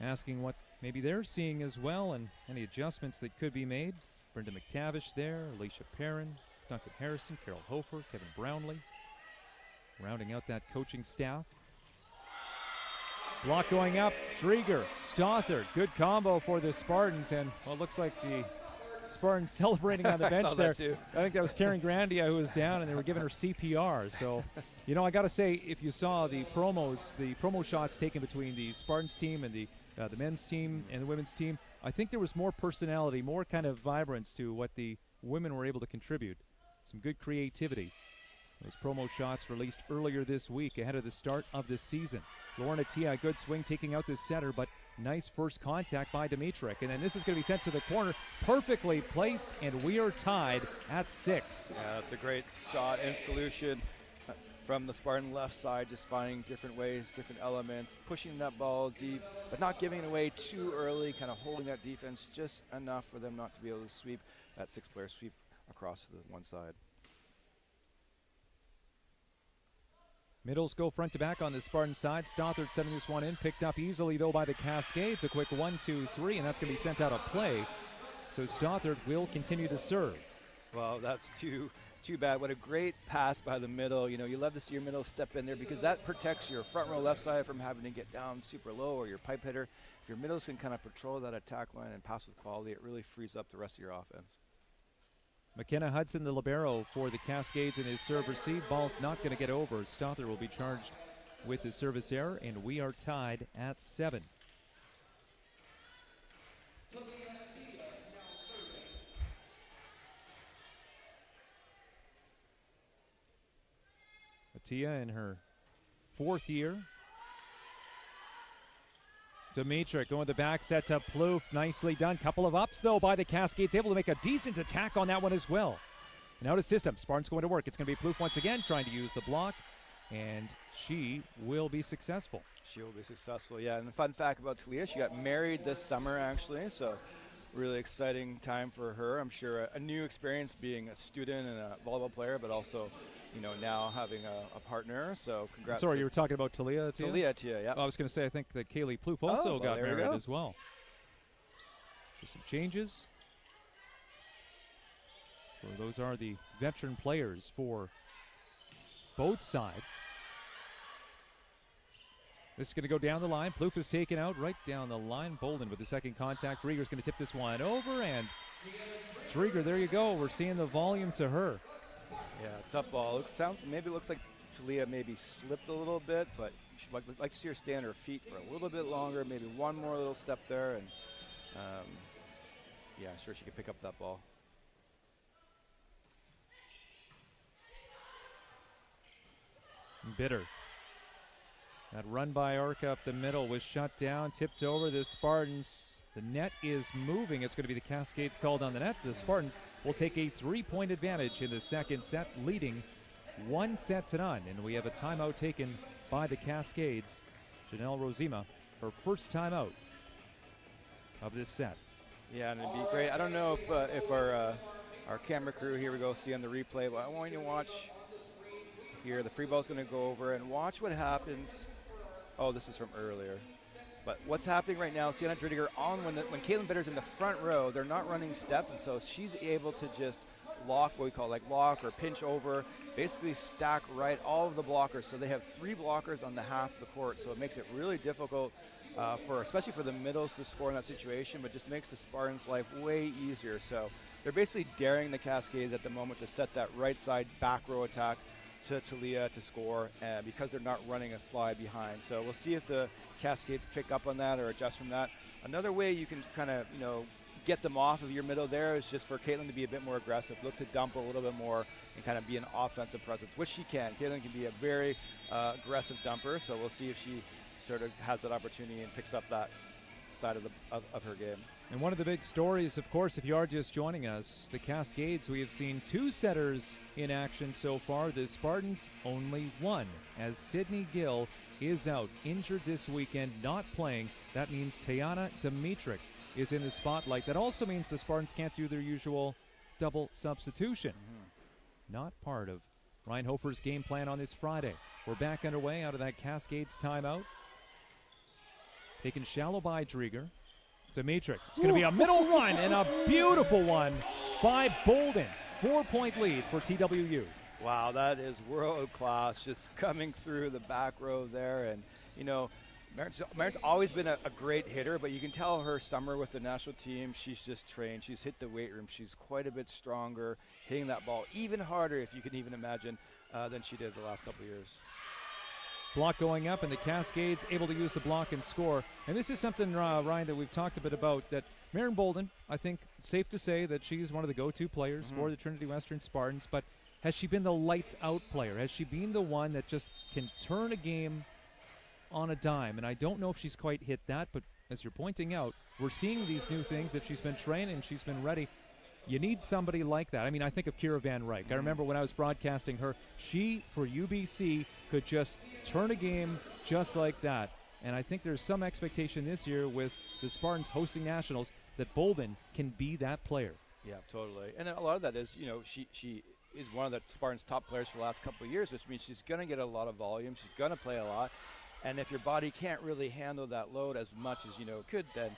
A: asking what maybe they're seeing as well and any adjustments that could be made. Brenda McTavish there, Alicia Perrin, Duncan Harrison, Carol Hofer, Kevin Brownlee, rounding out that coaching staff. Block going up, Drieger, Stothard, good combo for the Spartans, and well, it looks like the Spartans celebrating on the bench there. I think that was Taryn Grandia who was down, and they were giving her CPR. So, you know, I got to say, if you saw the promo shots taken between the Spartans team and the men's team and the women's team, I think there was more personality, more kind of vibrance to what the women were able to contribute. Some good creativity. Those promo shots released earlier this week ahead of the start of the season. Lauren Attia, good swing taking out the setter, but nice first contact by Dimitrik. And then this is going to be sent to the corner, perfectly placed, and we are tied at 6.
B: Yeah, that's a great shot and solution from the Spartan left side, just finding different ways, different elements, pushing that ball deep, but not giving it away too early, kind of holding that defense just enough for them not to be able to sweep that 6-player sweep across to the one side.
A: Middles go front to back on the Spartan side. Stothard setting this one in. Picked up easily, though, by the Cascades. A quick 1-2-3, and that's going to be sent out of play. So Stothard will continue to serve.
B: Well, that's too bad. What a great pass by the middle. You know, you love to see your middle step in there because that protects your front row left side from having to get down super low, or your pipe hitter. If your middles can kind of patrol that attack line and pass with quality, it really frees up the rest of your offense.
A: McKenna Hudson, the libero for the Cascades, in his serve receive. Ball's not going to get over. Stothard will be charged with the service error, and we are tied at 7. Attia in her 4th year. Dimitrik going the back set to Plouffe. Nicely done. Couple of ups, though, by the Cascades. Able to make a decent attack on that one as well. And out of system. Spartans going to work. It's going to be Plouffe once again trying to use the block. And she will be successful.
B: She will be successful, yeah. And the fun fact about Talia, she got married this summer, actually. So really exciting time for her. I'm sure a new experience being a student and a volleyball player, but also, you know, now having a partner. So congrats.
A: Sorry, you were talking about Talia?
B: Talia, yeah.
A: I was going to say, I think that Kaylee Plouffe also got married as well. So some changes. So those are the veteran players for both sides. This is going to go down the line. Plouffe is taken out right down the line. Bolden with the second contact. Drieger's going to tip this one over, and Drieger, there you go. We're seeing the volume to her.
B: Yeah, tough ball. Maybe it looks like Talia maybe slipped a little bit, but she'd like to see her stay on her feet for a little bit longer, maybe one more little step there, and yeah, sure she could pick up that ball.
A: Bitter. That run by Arca up the middle was shut down, tipped over the Spartans. The net is moving. It's going to be the Cascades called on the net. The Spartans will take a 3-point advantage in the second set, leading 1-0. And we have a timeout taken by the Cascades. Janelle Rosima, her first timeout of this set.
B: Yeah, and it'd be great. I don't know if our camera crew, here we go, see on the replay, but I want you to watch here. The free ball's going to go over, and watch what happens. Oh, this is from earlier. But what's happening right now, Sienna Drittiger when Caitlin Bitter's in the front row, they're not running step, and so she's able to just lock, what we call like lock or pinch over, basically stack right all of the blockers. So they have 3 blockers on the half of the court, so it makes it really difficult especially for the middles to score in that situation, but just makes the Spartans' life way easier. So they're basically daring the Cascades at the moment to set that right side back row attack to Talia to score, because they're not running a slide behind. So we'll see if the Cascades pick up on that or adjust from that. Another way you can kind of, get them off of your middle there is just for Caitlin to be a bit more aggressive, look to dump a little bit more and kind of be an offensive presence, which she can. Caitlin can be a very aggressive dumper, so we'll see if she sort of has that opportunity and picks up that side of her game.
A: And one of the big stories, of course, if you are just joining us, the Cascades, we have seen 2 setters in action so far. The Spartans, only 1, as Sydney Gill is out, injured this weekend, not playing. That means Tayana Dimitrik is in the spotlight. That also means the Spartans can't do their usual double substitution. Not part of Ryan Hofer's game plan on this Friday. We're back underway out of that Cascades timeout. Taken shallow by Drieger. Dimitrik. It's going to be a middle run, and a beautiful one by Bolden. 4-point lead for TWU.
B: Wow, that is world class, just coming through the back row there. And, Marin's always been a great hitter, but you can tell her summer with the national team, she's just trained. She's hit the weight room. She's quite a bit stronger, hitting that ball even harder, if you can even imagine, than she did the last couple of years.
A: Block going up, and the Cascades able to use the block and score. And this is something, Ryan, that we've talked a bit about, that Marin Bolden, I think it's safe to say that she's one of the go-to players for the Trinity Western Spartans, but has she been the lights-out player? Has she been the one that just can turn a game on a dime? And I don't know if she's quite hit that, but as you're pointing out, we're seeing these new things. If she's been trained and she's been ready, you need somebody like that. I mean, I think of Kira Van Ryk. I remember when I was broadcasting her, she, for UBC, could just turn a game just like that. And I think there's some expectation this year with the Spartans hosting nationals that Bolden can be that player.
B: Yeah, totally. And a lot of that is, she is one of the Spartans' top players for the last couple of years, which means she's going to get a lot of volume. She's going to play a lot. And if your body can't really handle that load as much as could, then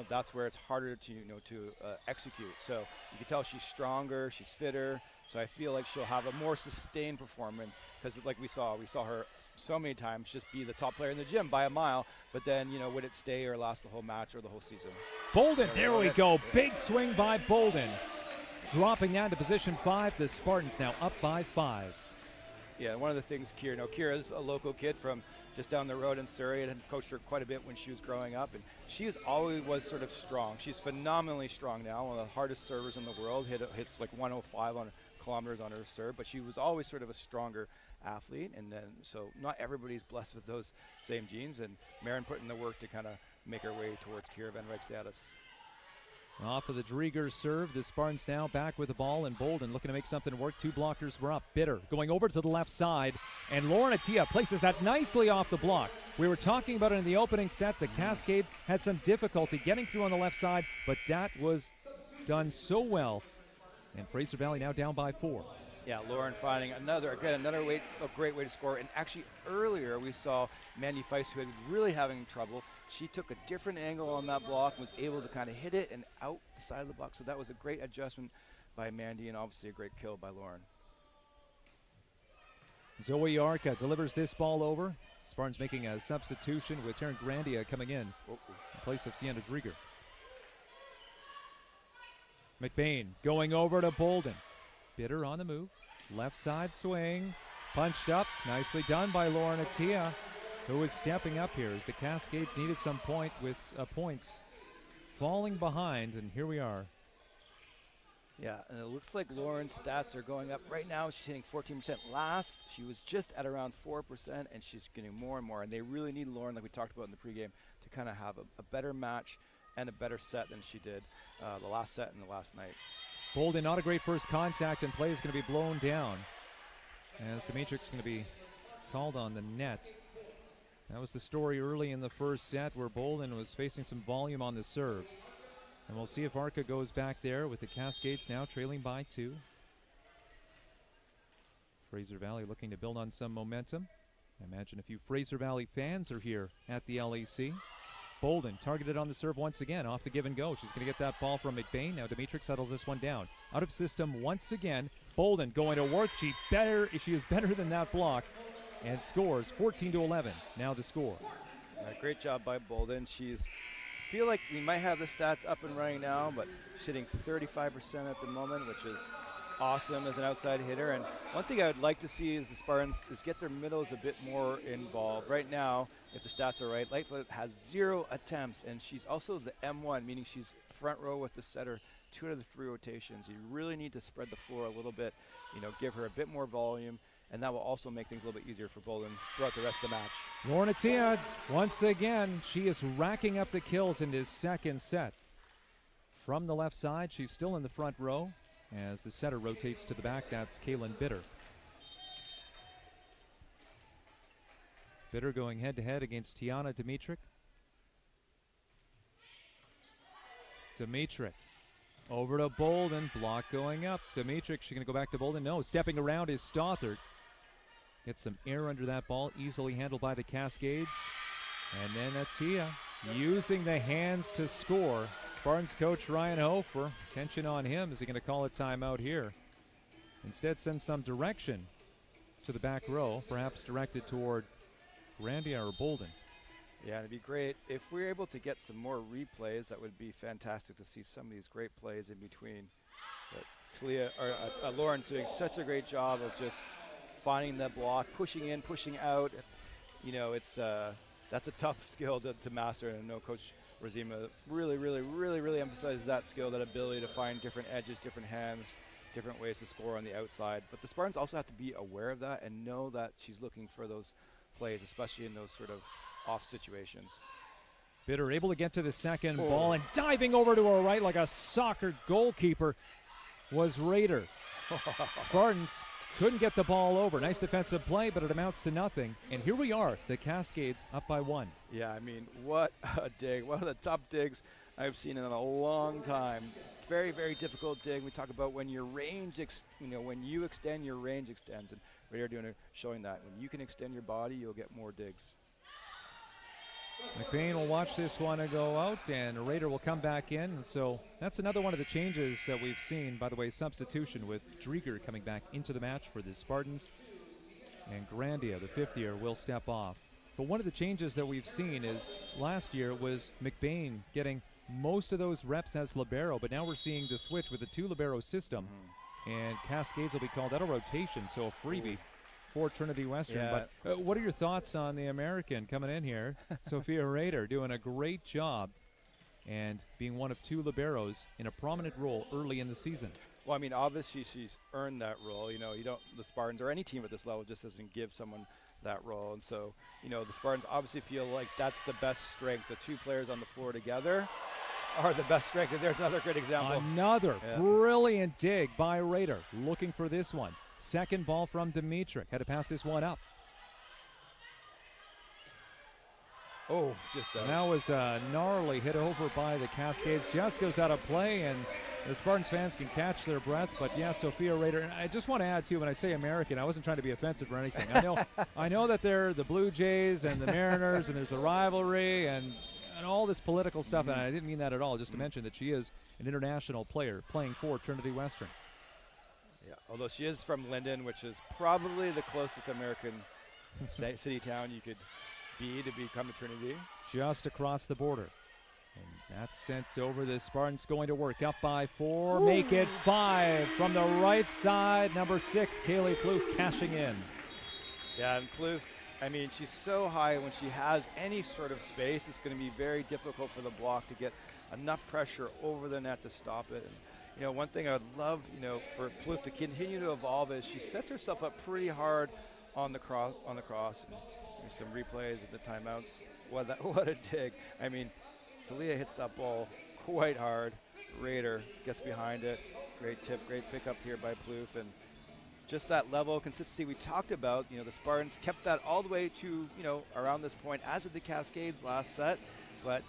B: that's where it's harder to execute. So you can tell she's stronger, she's fitter. So I feel like she'll have a more sustained performance, because like we saw her so many times just be the top player in the gym by a mile. But then would it stay or last the whole match or the whole season?
A: Bolden, there we go. Big swing by Bolden, dropping down to position 5. The Spartans now up by 5.
B: Yeah, one of the things Kira's a local kid from just down the road in Surrey, and coached her quite a bit when she was growing up, and she always was sort of strong. She's phenomenally strong now, one of the hardest servers in the world, hits like 105 kilometers on her serve, but she was always sort of a stronger athlete, and then so not everybody's blessed with those same genes, and Marin put in the work to kind of make her way towards Kira Van Ryk status.
A: Off of the Drieger serve, the Spartans now back with the ball, and Bolden looking to make something work. 2 blockers were up. Bitter going over to the left side, and Lauren Attia places that nicely off the block. We were talking about it in the opening set. The Cascades had some difficulty getting through on the left side, but that was done so well. And Fraser Valley now down by 4.
B: Yeah, Lauren finding another great way to score. And actually earlier we saw Mandy Feist, who had really having trouble. She took a different angle on that block and was able to kind of hit it and out the side of the block. So that was a great adjustment by Mandy, and obviously a great kill by Lauren.
A: Zoe Arca delivers this ball over. Spartans making a substitution with Taryn Grandia coming in place of Sienna Drieger. McBain going over to Bolden. Bitter on the move. Left side swing. Punched up. Nicely done by Lauren Attia, who is stepping up here as the Cascades needed some points falling behind, and here we are.
B: Yeah, and it looks like Lauren's stats are going up. Right now she's hitting 14%. Last, she was just at around 4%, and she's getting more and more. And they really need Lauren, like we talked about in the pregame, to kind of have a better match and a better set than she did the last set and the last night.
A: Bolden, not a great first contact, and play is going to be blown down as Dimitrik's going to be called on the net. That was the story early in the first set, where Bolden was facing some volume on the serve. And we'll see if Arca goes back there with the Cascades now trailing by 2. Fraser Valley looking to build on some momentum. I imagine a few Fraser Valley fans are here at the LEC. Bolden targeted on the serve once again, off the give and go. She's going to get that ball from McBain. Now Dimitrik settles this one down. Out of system once again. Bolden going to work. She is better than that block, and scores 14-11. Now the score.
B: Great job by Bolden. Feel like we might have the stats up and running now, but she's hitting 35% at the moment, which is awesome as an outside hitter. And one thing I would like to see is the Spartans get their middles a bit more involved. Right now, if the stats are right, Lightfoot has 0 attempts, and she's also the M1, meaning she's front row with the setter 2 out of the 3 rotations. You really need to spread the floor a little bit, give her a bit more volume, and that will also make things a little bit easier for Bolden throughout the rest of the match.
A: Lauren Attia, once again, she is racking up the kills in this second set. From the left side, she's still in the front row. As the setter rotates to the back, that's Kaylin Bitter. Bitter going head-to-head against Tiana Dimitrik. Dimitrik over to Bolden, block going up. Dimitrik, she's going to go back to Bolden. No, stepping around is Stothard. Gets some air under that ball, easily handled by the Cascades. And then Attia using the hands to score. Spartans coach Ryan Hofer, attention on him. Is he going to call a timeout here? Instead, send some direction to the back row, perhaps directed toward Grandia or Bolden.
B: Yeah, it'd be great. If we're able to get some more replays, that would be fantastic to see some of these great plays in between. But Lauren doing such a great job of just finding that block, pushing in, pushing out. You know, that's a tough skill to master, and I know Coach Razima really emphasizes that skill, that ability to find different edges, different hands, different ways to score on the outside. But the Spartans also have to be aware of that and know that she's looking for those plays, especially in those sort of off situations.
A: Bitter able to get to the second ball, and diving over to her right like a soccer goalkeeper was Raider. Spartans couldn't get the ball over. Nice defensive play, but it amounts to nothing. And here we are, the Cascades up by 1.
B: Yeah, I mean, what a dig. One of the top digs I've seen in a long time. Very difficult dig. We talk about when your range, when you extend, your range extends. And Raider showing that. When you can extend your body, you'll get more digs.
A: McBain will watch this one and go out, and Raider will come back in. So that's another one of the changes that we've seen. By the way, substitution with Drieger coming back into the match for the Spartans. And Grandia, the 5th year, will step off. But one of the changes that we've seen is last year was McBain getting most of those reps as libero, but now we're seeing the switch with the 2 libero system. And Cascades will be called out of rotation, so a freebie for Trinity Western.
B: Yeah.
A: But what are your thoughts on the American coming in here? Sophia Raider doing a great job and being one of 2 liberos in a prominent role early in the season.
B: Well, I mean, obviously she's earned that role. You know, the Spartans or any team at this level just doesn't give someone that role. And so, the Spartans obviously feel like that's the best strength. The 2 players on the floor together are the best strength. And there's another great example.
A: Another brilliant dig by Raider, looking for this one. Second ball from Dimitrik. Had to pass this one up.
B: Oh, just
A: that was gnarly hit over by the Cascades. Just goes out of play, and the Spartans fans can catch their breath. But yeah, Sophia Raider. And I just want to add too, when I say American, I wasn't trying to be offensive or anything. I know that they're the Blue Jays and the Mariners, and there's a rivalry and all this political stuff, and I didn't mean that at all. Just to mention that she is an international player playing for Trinity Western.
B: Yeah, although she is from Linden, which is probably the closest American city town you could be to become a Trinity.
A: Just across the border. And that's sent over. The Spartans going to work up by 4. Ooh. Make it 5 from the right side. Number 6, Kaylee Plouffe cashing in.
B: Yeah, and Plouffe, I mean, she's so high. When she has any sort of space, it's going to be very difficult for the block to get enough pressure over the net to stop it. And, one thing I would love, for Plouffe to continue to evolve is she sets herself up pretty hard on the cross. And there's some replays at the timeouts. What a dig! I mean, Talia hits that ball quite hard. Raider gets behind it. Great tip, great pickup here by Plouffe, and just that level of consistency we talked about. The Spartans kept that all the way to around this point, as did the Cascades last set, but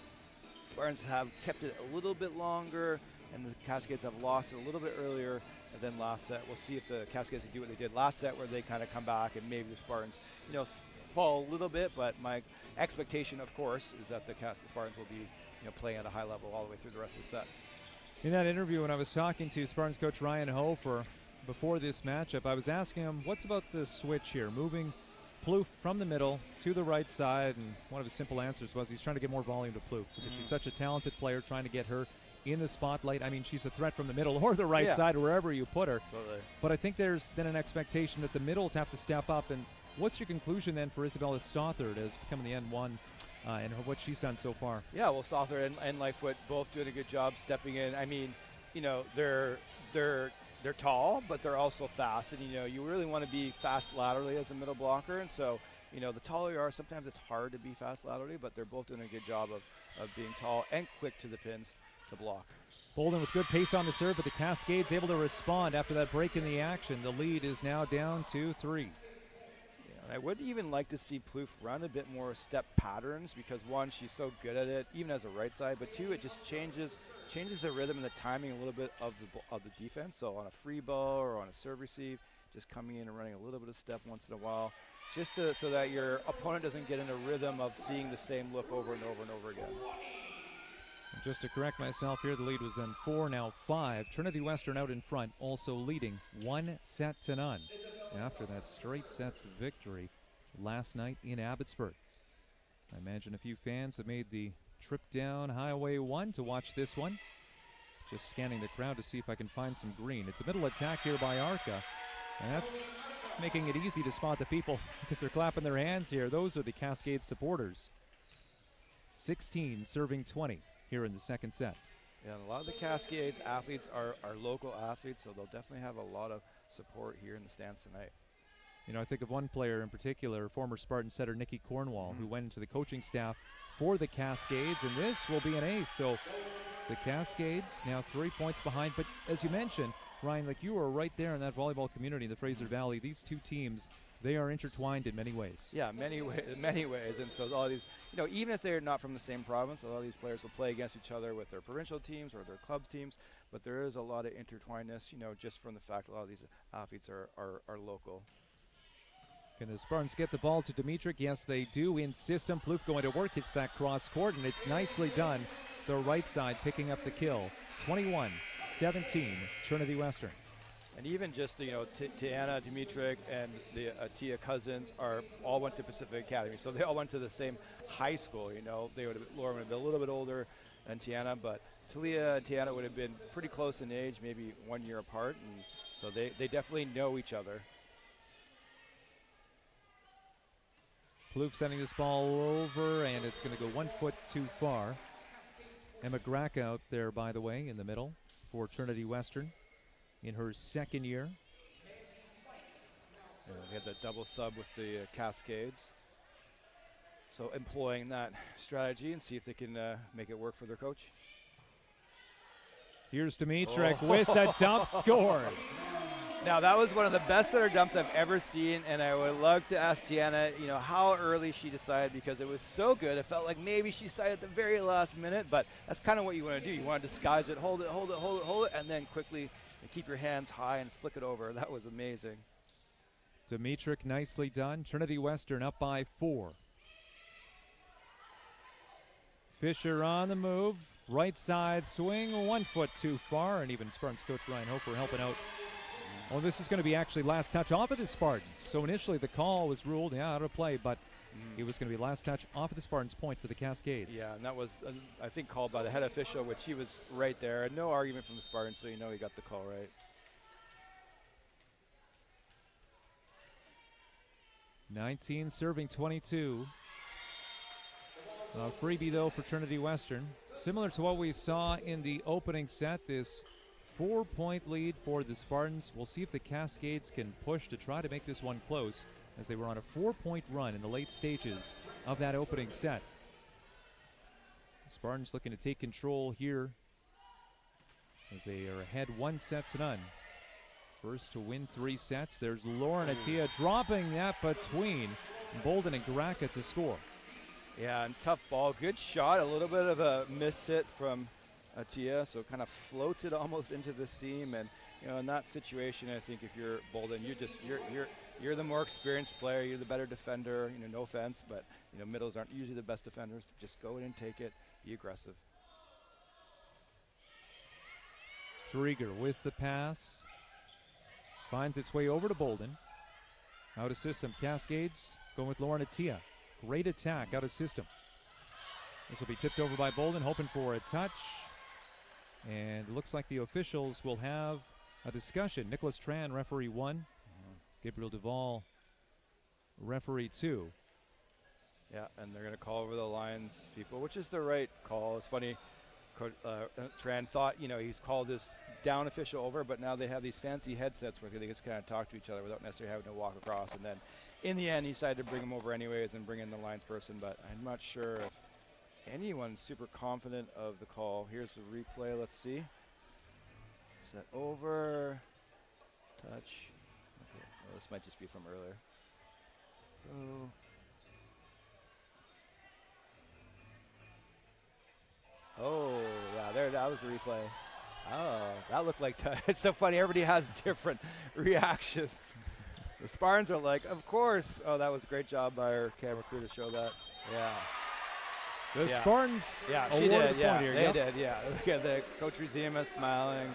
B: Spartans have kept it a little bit longer, and the Cascades have lost it a little bit earlier than last set. We'll see if the Cascades can do what they did last set, where they kind of come back and maybe the Spartans, fall a little bit. But my expectation, of course, is that the Spartans will be, playing at a high level all the way through the rest of the set.
A: In that interview, when I was talking to Spartans coach Ryan Hofer before this matchup, I was asking him, what's about the switch here, moving Plouffe from the middle to the right side? And one of his simple answers was he's trying to get more volume to Plouffe because she's such a talented player, trying to get her in the spotlight. I mean, she's a threat from the middle or the right side, wherever you put her.
B: Totally.
A: But I think there's then an expectation that the middles have to step up. And what's your conclusion then for Isabella Stothard as becoming the N1 and what she's done so far?
B: Yeah, well, Stothard and Lightfoot both doing a good job stepping in. I mean, they're tall, but they're also fast. And, you really want to be fast laterally as a middle blocker. And so, the taller you are, sometimes it's hard to be fast laterally, but they're both doing a good job of being tall and quick to the pins to block.
A: Bolden with good pace on the serve, but the Cascades able to respond after that break in the action. The lead is now down to 3.
B: I would even like to see Plouffe run a bit more step patterns because, one, she's so good at it, even as a right side, but two, it just changes the rhythm and the timing a little bit of the defense. So on a free ball or on a serve receive, just coming in and running a little bit of step once in a while, just so that your opponent doesn't get in a rhythm of seeing the same look over and over and over again.
A: And just to correct myself here, the lead was in 4, now 5. Trinity Western out in front, also leading 1-0 after that straight sets victory last night in Abbotsford. I imagine a few fans have made the trip down Highway 1 to watch this one. Just scanning the crowd to see if I can find some green. It's a middle attack here by Arca, and that's making it easy to spot the people because they're clapping their hands here. Those are the Cascades supporters. 16 serving 20 here in the second set.
B: Yeah, and a lot of the Cascades athletes are local athletes, so they'll definitely have a lot of support here in the stands tonight.
A: You know, I think of one player in particular, former Spartan setter Nikki Cornwall, who went into the coaching staff for the Cascades, and this will be an ace. So the Cascades now 3 points behind, but as you mentioned, Ryan, like you were right there in that volleyball community in the Fraser Valley. These two teams, they are intertwined in many ways.
B: Yeah, many ways. And so all these, you know, even if they're not from the same province, a lot of these players will play against each other with their provincial teams or their club teams. But there is a lot of intertwinedness, you know, just from the fact a lot of these athletes are local.
A: Can the Spartans get the ball to Dimitrik? Yes, they do. In system, Plouffe going to work. Hits that cross court, and it's nicely done. The right side picking up the kill. 21-17, Trinity Western.
B: And even just, you know, Tiana, Dimitrik, and the Tia cousins all went to Pacific Academy. So they all went to the same high school, you know. Laura would have been a little bit older than Tiana, but Talia and Tiana would have been pretty close in age, maybe 1 year apart. And so they definitely know each other.
A: Plouffe sending this ball over, and it's going to go 1 foot too far. Emma Grack out there, by the way, in the middle for Trinity Western in her second year.
B: Yeah, we had the double sub with the Cascades. So employing that strategy and see if they can make it work for their coach.
A: Here's Dimitrik with the dump scores.
B: Now that was one of the best center dumps I've ever seen, and I would love to ask Tiana, you know, how early she decided, because it was so good. It felt like maybe she decided at the very last minute, but that's kind of what you want to do. You want to disguise it, hold it, and then quickly keep your hands high and flick it over. That was amazing.
A: Dimitrik, nicely done. Trinity Western up by 4. Fisher on the move. Right side swing, 1 foot too far, and even Spartans coach Ryan Hofer helping out. Well, this is going to be actually last touch off of the Spartans. So initially the call was ruled out of play, but it was going to be last touch off of the Spartans' point for the Cascades.
B: Yeah, and that was, I think, called by the head official, which he was right there. No argument from the Spartans, so you know he got the call right.
A: 19 serving 22. Freebie, though, for Trinity Western. Similar to what we saw in the opening set, this 4-point lead for the Spartans. We'll see if the Cascades can push to try to make this one close, as they were on a 4-point run in the late stages of that opening set. The Spartans looking to take control here as they are ahead 1-0. First to win 3 sets. There's Lauren Attia dropping that between Bolden and Gracca to score.
B: Yeah, and tough ball. Good shot. A little bit of a miss hit from Attia, so kind of floats it almost into the seam. And you know, in that situation, I think if you're Bolden, you're the more experienced player. You're the better defender. You know, no offense, but you know, middles aren't usually the best defenders. Just go in and take it. Be aggressive.
A: Drieger with the pass. Finds its way over to Bolden. Out of system. Cascades going with Lauren Attia. Great attack out of system. This will be tipped over by Bolden, hoping for a touch. And it looks like the officials will have a discussion. Nicholas Tran, referee 1. Gabriel Duvall, referee 2.
B: Yeah, and they're going to call over the lines people, which is the right call. It's funny, Tran thought, you know, he's called this down official over, but now they have these fancy headsets where they just kind of talk to each other without necessarily having to walk across. And then in the end, he decided to bring him over anyways and bring in the lines person, but I'm not sure if anyone's super confident of the call. Here's the replay. Let's see. Set over. Touch. Okay. Well, this might just be from earlier. Oh, yeah, there, that was the replay. Oh, that looked like touch. It's so funny. Everybody has different reactions. The Spartans are like, of course. Oh, that was a great job by our camera crew to show that. Yeah.
A: The Spartans
B: she did,
A: the point here.
B: They did, yeah. Look at the Coach Rizema smiling.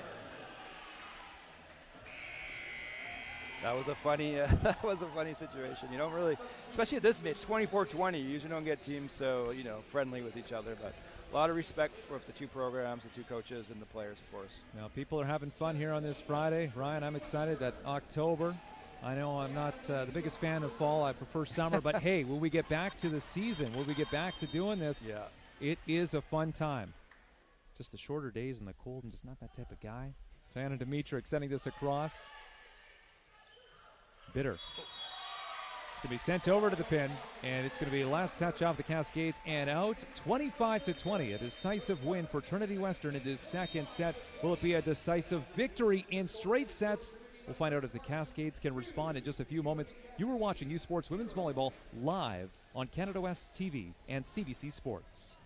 B: That was a funny that was a funny situation. You don't really, especially at this match, 24-20. You usually don't get teams so friendly with each other, but a lot of respect for the two programs, the two coaches, and the players, of course.
A: Now people are having fun here on this Friday. Ryan, I'm excited that October. I know I'm not the biggest fan of fall. I prefer summer, but hey, when we get back to the season, when we get back to doing this, it is a fun time. Just the shorter days and the cold, and just not that type of guy. So Anna Dimitric sending this across. Bitter. It's going to be sent over to the pin, and it's going to be last touch off the Cascades and out. 25-20, a decisive win for Trinity Western in this second set. Will it be a decisive victory in straight sets? We'll find out if the Cascades can respond in just a few moments. You were watching U Sports Women's Volleyball live on Canada West TV and CBC Sports.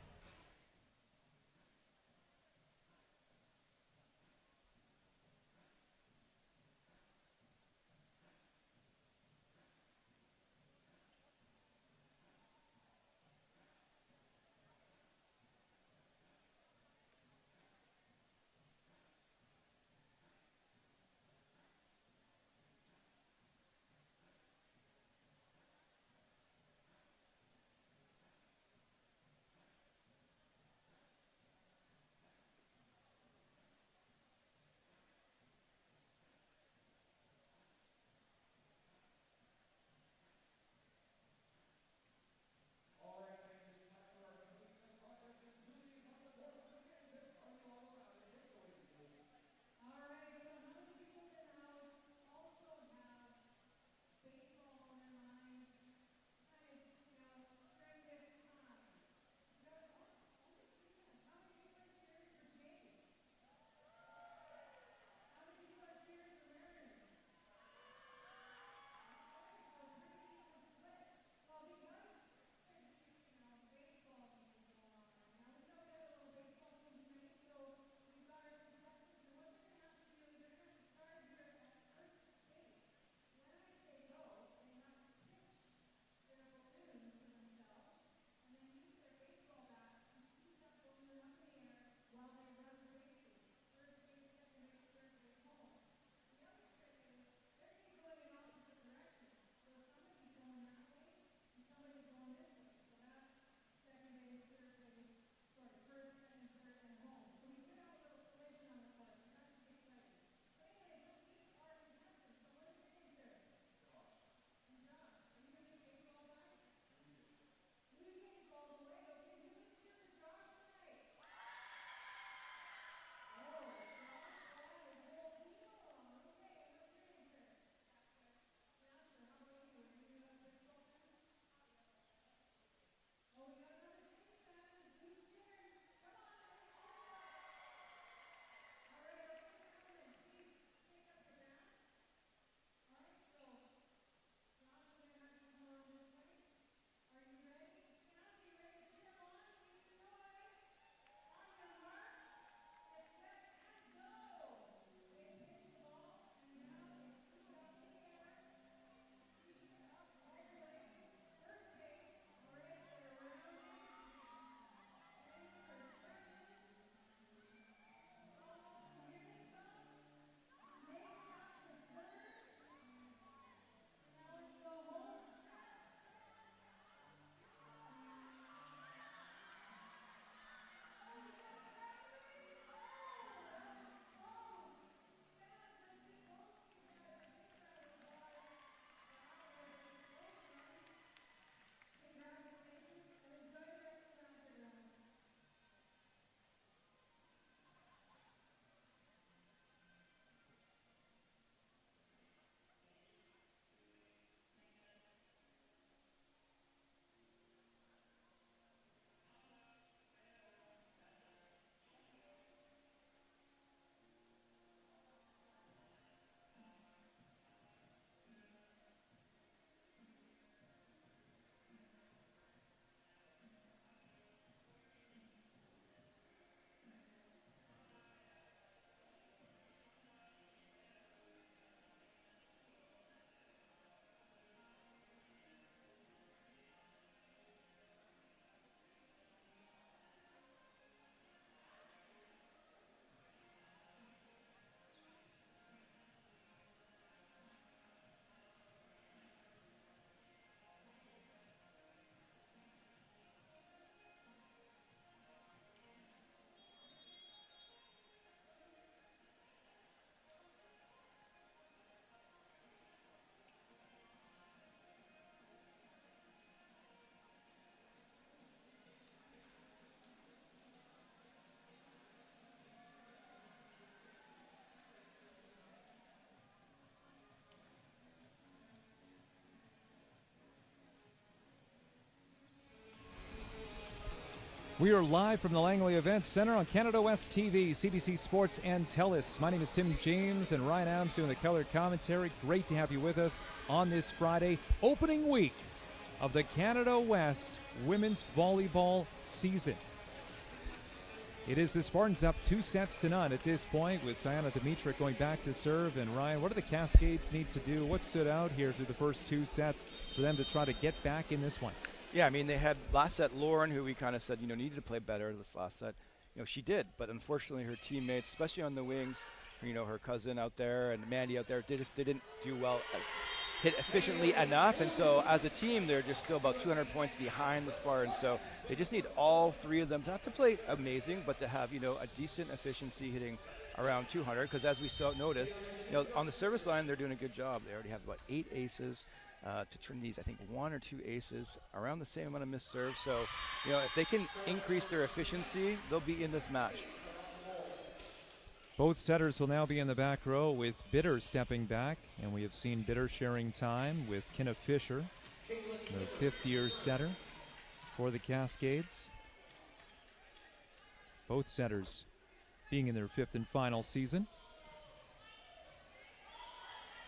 A: We are live from the Langley Event Center on Canada West TV, CBC Sports and TELUS. My name is Tim James, and Ryan Adams doing the color commentary. Great to have you with us on this Friday, opening week of the Canada West women's volleyball season. It is the Spartans up 2-0 at this point, with Diana Dimitruk going back to serve. And Ryan, what do the Cascades need to do? What stood out here through the first 2 sets for them to try to get back in this one?
B: Yeah, I mean, they had last set Lauren, who we kind of said, needed to play better this last set. She did, but unfortunately her teammates, especially on the wings, her cousin out there and Mandy out there, they didn't do well, hit efficiently enough. And so as a team, they're just still about 200 points behind the Spartans. So they just need all 3 of them not to play amazing, but to have, a decent efficiency hitting around 200. Because as we notice, on the service line, they're doing a good job. They already have about 8 aces. To Trinity's, I think 1 or 2 aces, around the same amount of missed serves. So, if they can increase their efficiency, they'll be in this match.
A: Both setters will now be in the back row, with Bitter stepping back, and we have seen Bitter sharing time with Kenna Fisher, the 5th-year setter for the Cascades. Both setters being in their 5th and final season.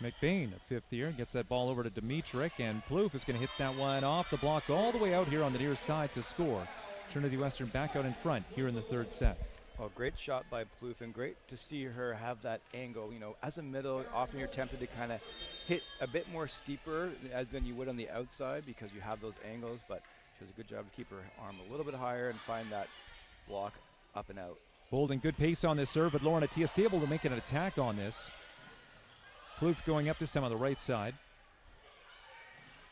A: McBain, a 5th year, gets that ball over to Dimitruk, and Plouffe is going to hit that one off the block all the way out here on the near side to score. Trinity Western back out in front here in the 3rd set.
B: Oh, great shot by Plouffe, and great to see her have that angle. As a middle, often you're tempted to kind of hit a bit more steeper than you would on the outside because you have those angles, but she does a good job to keep her arm a little bit higher and find that block up and out.
A: Holding good pace on this serve, but Lauren Attia still able to make an attack on this. Plouffe going up this time on the right side.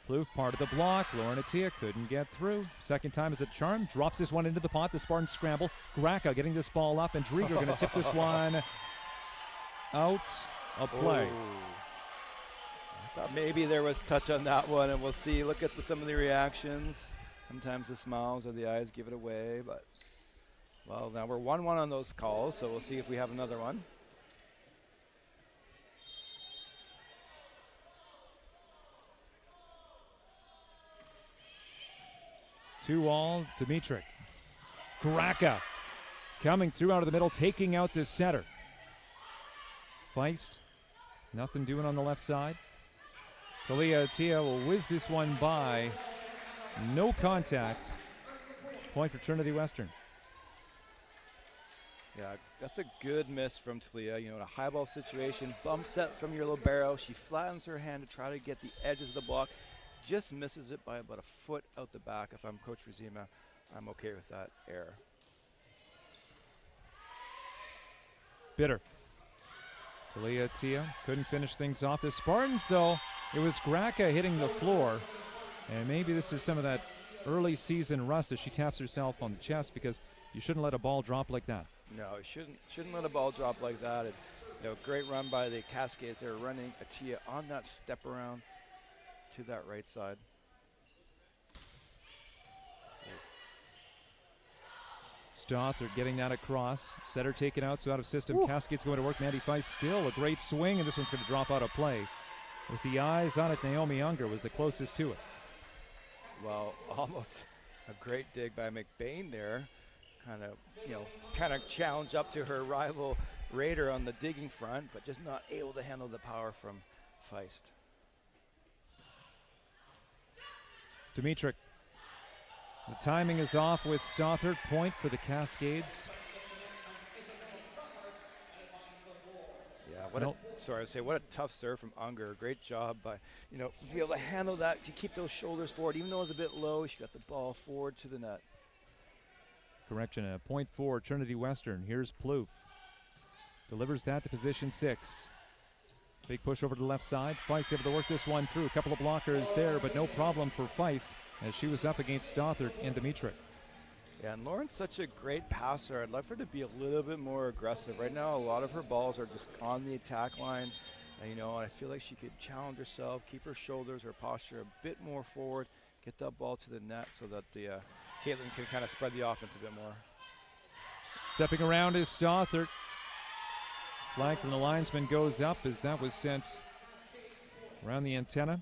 A: Plouffe part of the block. Lauren Attia couldn't get through. Second time is a charm. Drops this one into the pot. The Spartans scramble. Gracka getting this ball up, and Drieger going to tip this one out of play.
B: I thought maybe there was touch on that one, and we'll see. Look at some of the reactions. Sometimes the smiles or the eyes give it away, but well, now we're 1-1 on those calls, so we'll see if we have another one.
A: Two all, Dimitruk. Gracka coming through out of the middle, taking out this setter. Feist, nothing doing on the left side. Talia Attia will whiz this one by. No contact. Point for Trinity Western.
B: Yeah, that's a good miss from Talia. In a high ball situation, bump set from your libero. She flattens her hand to try to get the edges of the block. Just misses it by about a foot out the back. If I'm Coach Rizima, I'm okay with that error.
A: Bitter. Talia Attia couldn't finish things off. The Spartans, though, it was Gracka hitting the floor. And maybe this is some of that early season rust as she taps herself on the chest, because you shouldn't let a ball drop like that.
B: No, you shouldn't let a ball drop like that. And, great run by the Cascades. They were running Attia on that step around to that right side.
A: Stothard getting that across. Setter taken out, so out of system. Ooh. Cascades going to work. Mandy Feist still a great swing, and this one's going to drop out of play. With the eyes on it, Naomi Unger was the closest to it.
B: Well, almost a great dig by McBain there. Kind of challenge up to her rival Raider on the digging front, but just not able to handle the power from Feist.
A: Dimitruk. The timing is off with Stothard. Point for the Cascades.
B: Yeah, what a tough serve from Unger. Great job by, to be able to handle that, to keep those shoulders forward. Even though it was a bit low, she got the ball forward to the net.
A: Correction, a point for Trinity Western. Here's Plouffe. Delivers that to position 6. Big push over to the left side. Feist able to work this one through. A couple of blockers there, but no problem for Feist as she was up against Stothard and Dimitruk.
B: Yeah, and Lauren's such a great passer. I'd love her to be a little bit more aggressive. Right now, a lot of her balls are just on the attack line. And, I feel like she could challenge herself, keep her shoulders, her posture a bit more forward, get that ball to the net so that the Caitlin can kind of spread the offense a bit more.
A: Stepping around is Stothard. Flag from the linesman goes up as that was sent around the antenna.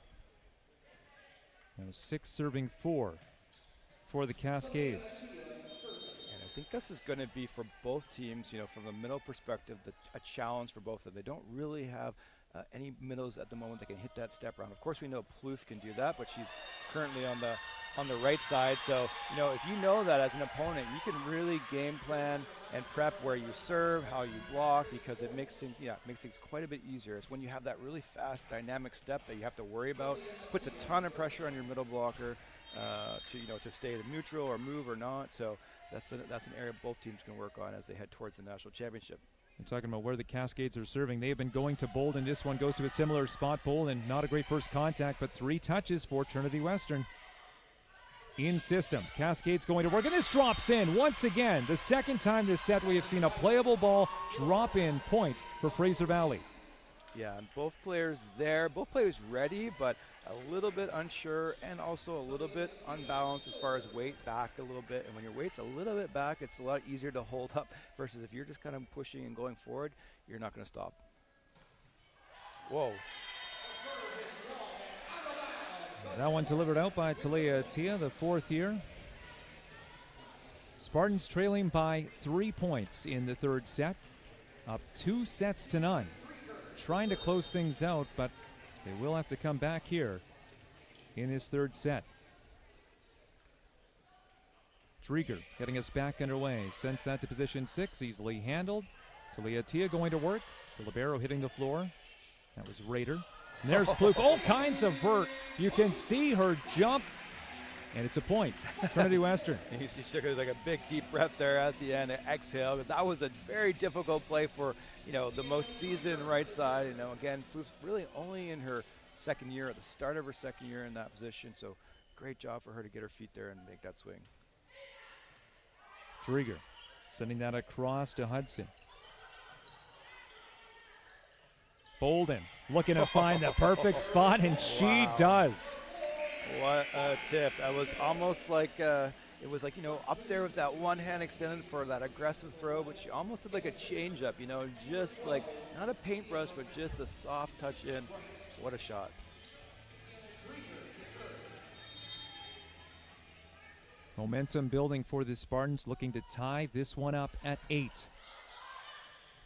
A: Now 6 serving 4 for the Cascades.
B: I think this is going to be for both teams, from a middle perspective, a challenge for both of them. They don't really have any middles at the moment that can hit that step around. Of course, we know Plouffe can do that, but she's currently on the right side. So, if you know that as an opponent, you can really game plan and prep where you serve, how you block, because it makes things quite a bit easier. It's when you have that really fast, dynamic step that you have to worry about. Puts a ton of pressure on your middle blocker to stay neutral or move or not. So that's an area both teams can work on as they head towards the national championship.
A: I'm talking about where the Cascades are serving. They have been going to Bolden. This one goes to a similar spot. Bolden, not a great first contact, but 3 touches for Trinity Western. In system, Cascades going to work, and this drops in once again. The second time this set we have seen a playable ball drop in point for Fraser Valley.
B: Yeah, and both players ready, but a little bit unsure and also a little bit unbalanced as far as weight back a little bit. And when your weight's a little bit back, it's a lot easier to hold up versus if you're just kind of pushing and going forward, you're not going to stop. Whoa.
A: That one delivered out by Talia Tia, the 4th year. Spartans trailing by 3 points in the 3rd set, up 2-0. Trying to close things out, but they will have to come back here in this 3rd set. Drieger getting us back underway. Sends that to position 6, easily handled. Talia Tia going to work. The libero hitting the floor. That was Rader. And there's Plouffe, all kinds of vert. You can see her jump, and it's a point. Trinity Western.
B: She took like a big deep breath there at the end, exhale. That was a very difficult play for, the most seasoned right side. Again, Plouffe's really only in her 2nd year, at the start of her 2nd year in that position. So great job for her to get her feet there and make that swing.
A: Drieger sending that across to Hudson. Bolden looking to find the perfect spot, and she does.
B: What a tip. That was almost like, it was like, up there with that one hand extended for that aggressive throw, but she almost did like a change-up, just like, not a paintbrush, but just a soft touch in. What a shot.
A: Momentum building for the Spartans, looking to tie this one up at 8.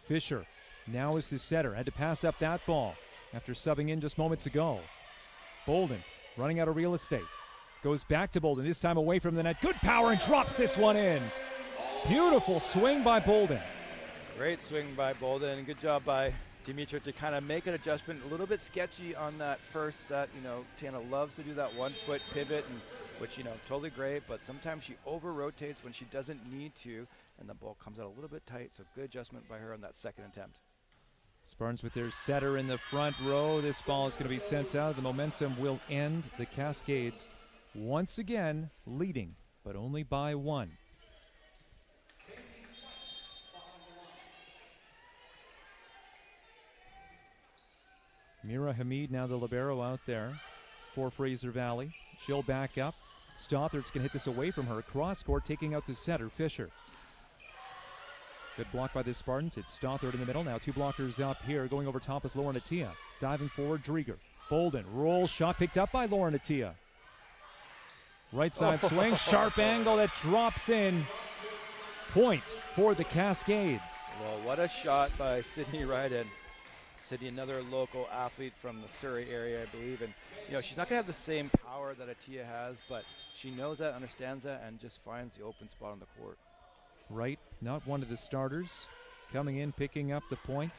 A: Fisher now is the setter. Had to pass up that ball after subbing in just moments ago. Bolden running out of real estate. Goes back to Bolden, this time away from the net. Good power and drops this one in. Beautiful swing by Bolden.
B: Great swing by Bolden. Good job by Dimitra to kind of make an adjustment. A little bit sketchy on that first set. Tana loves to do that 1-foot pivot, which, totally great, but sometimes she over-rotates when she doesn't need to, and the ball comes out a little bit tight, so good adjustment by her on that 2nd attempt.
A: Spartans with their setter in the front row. This ball is going to be sent out. The momentum will end. The Cascades once again leading, but only by 1. Mira Hamid now the libero out there for Fraser Valley. She'll back up. Stothard's going to hit this away from her. Cross court taking out the setter, Fisher. Good block by the Spartans. It's Stothard in the middle. Now 2 blockers up here. Going over top is Lauren Attia. Diving forward, Drieger. Bolden, roll shot picked up by Lauren Attia. Right side swing, sharp angle that drops in. Point for the Cascades.
B: Well, what a shot by Sydney Ryden. Sydney, another local athlete from the Surrey area, I believe. And, she's not going to have the same power that Attia has, but she knows that, understands that, and just finds the open spot on the court.
A: Right, not one of the starters. Coming in, picking up the point.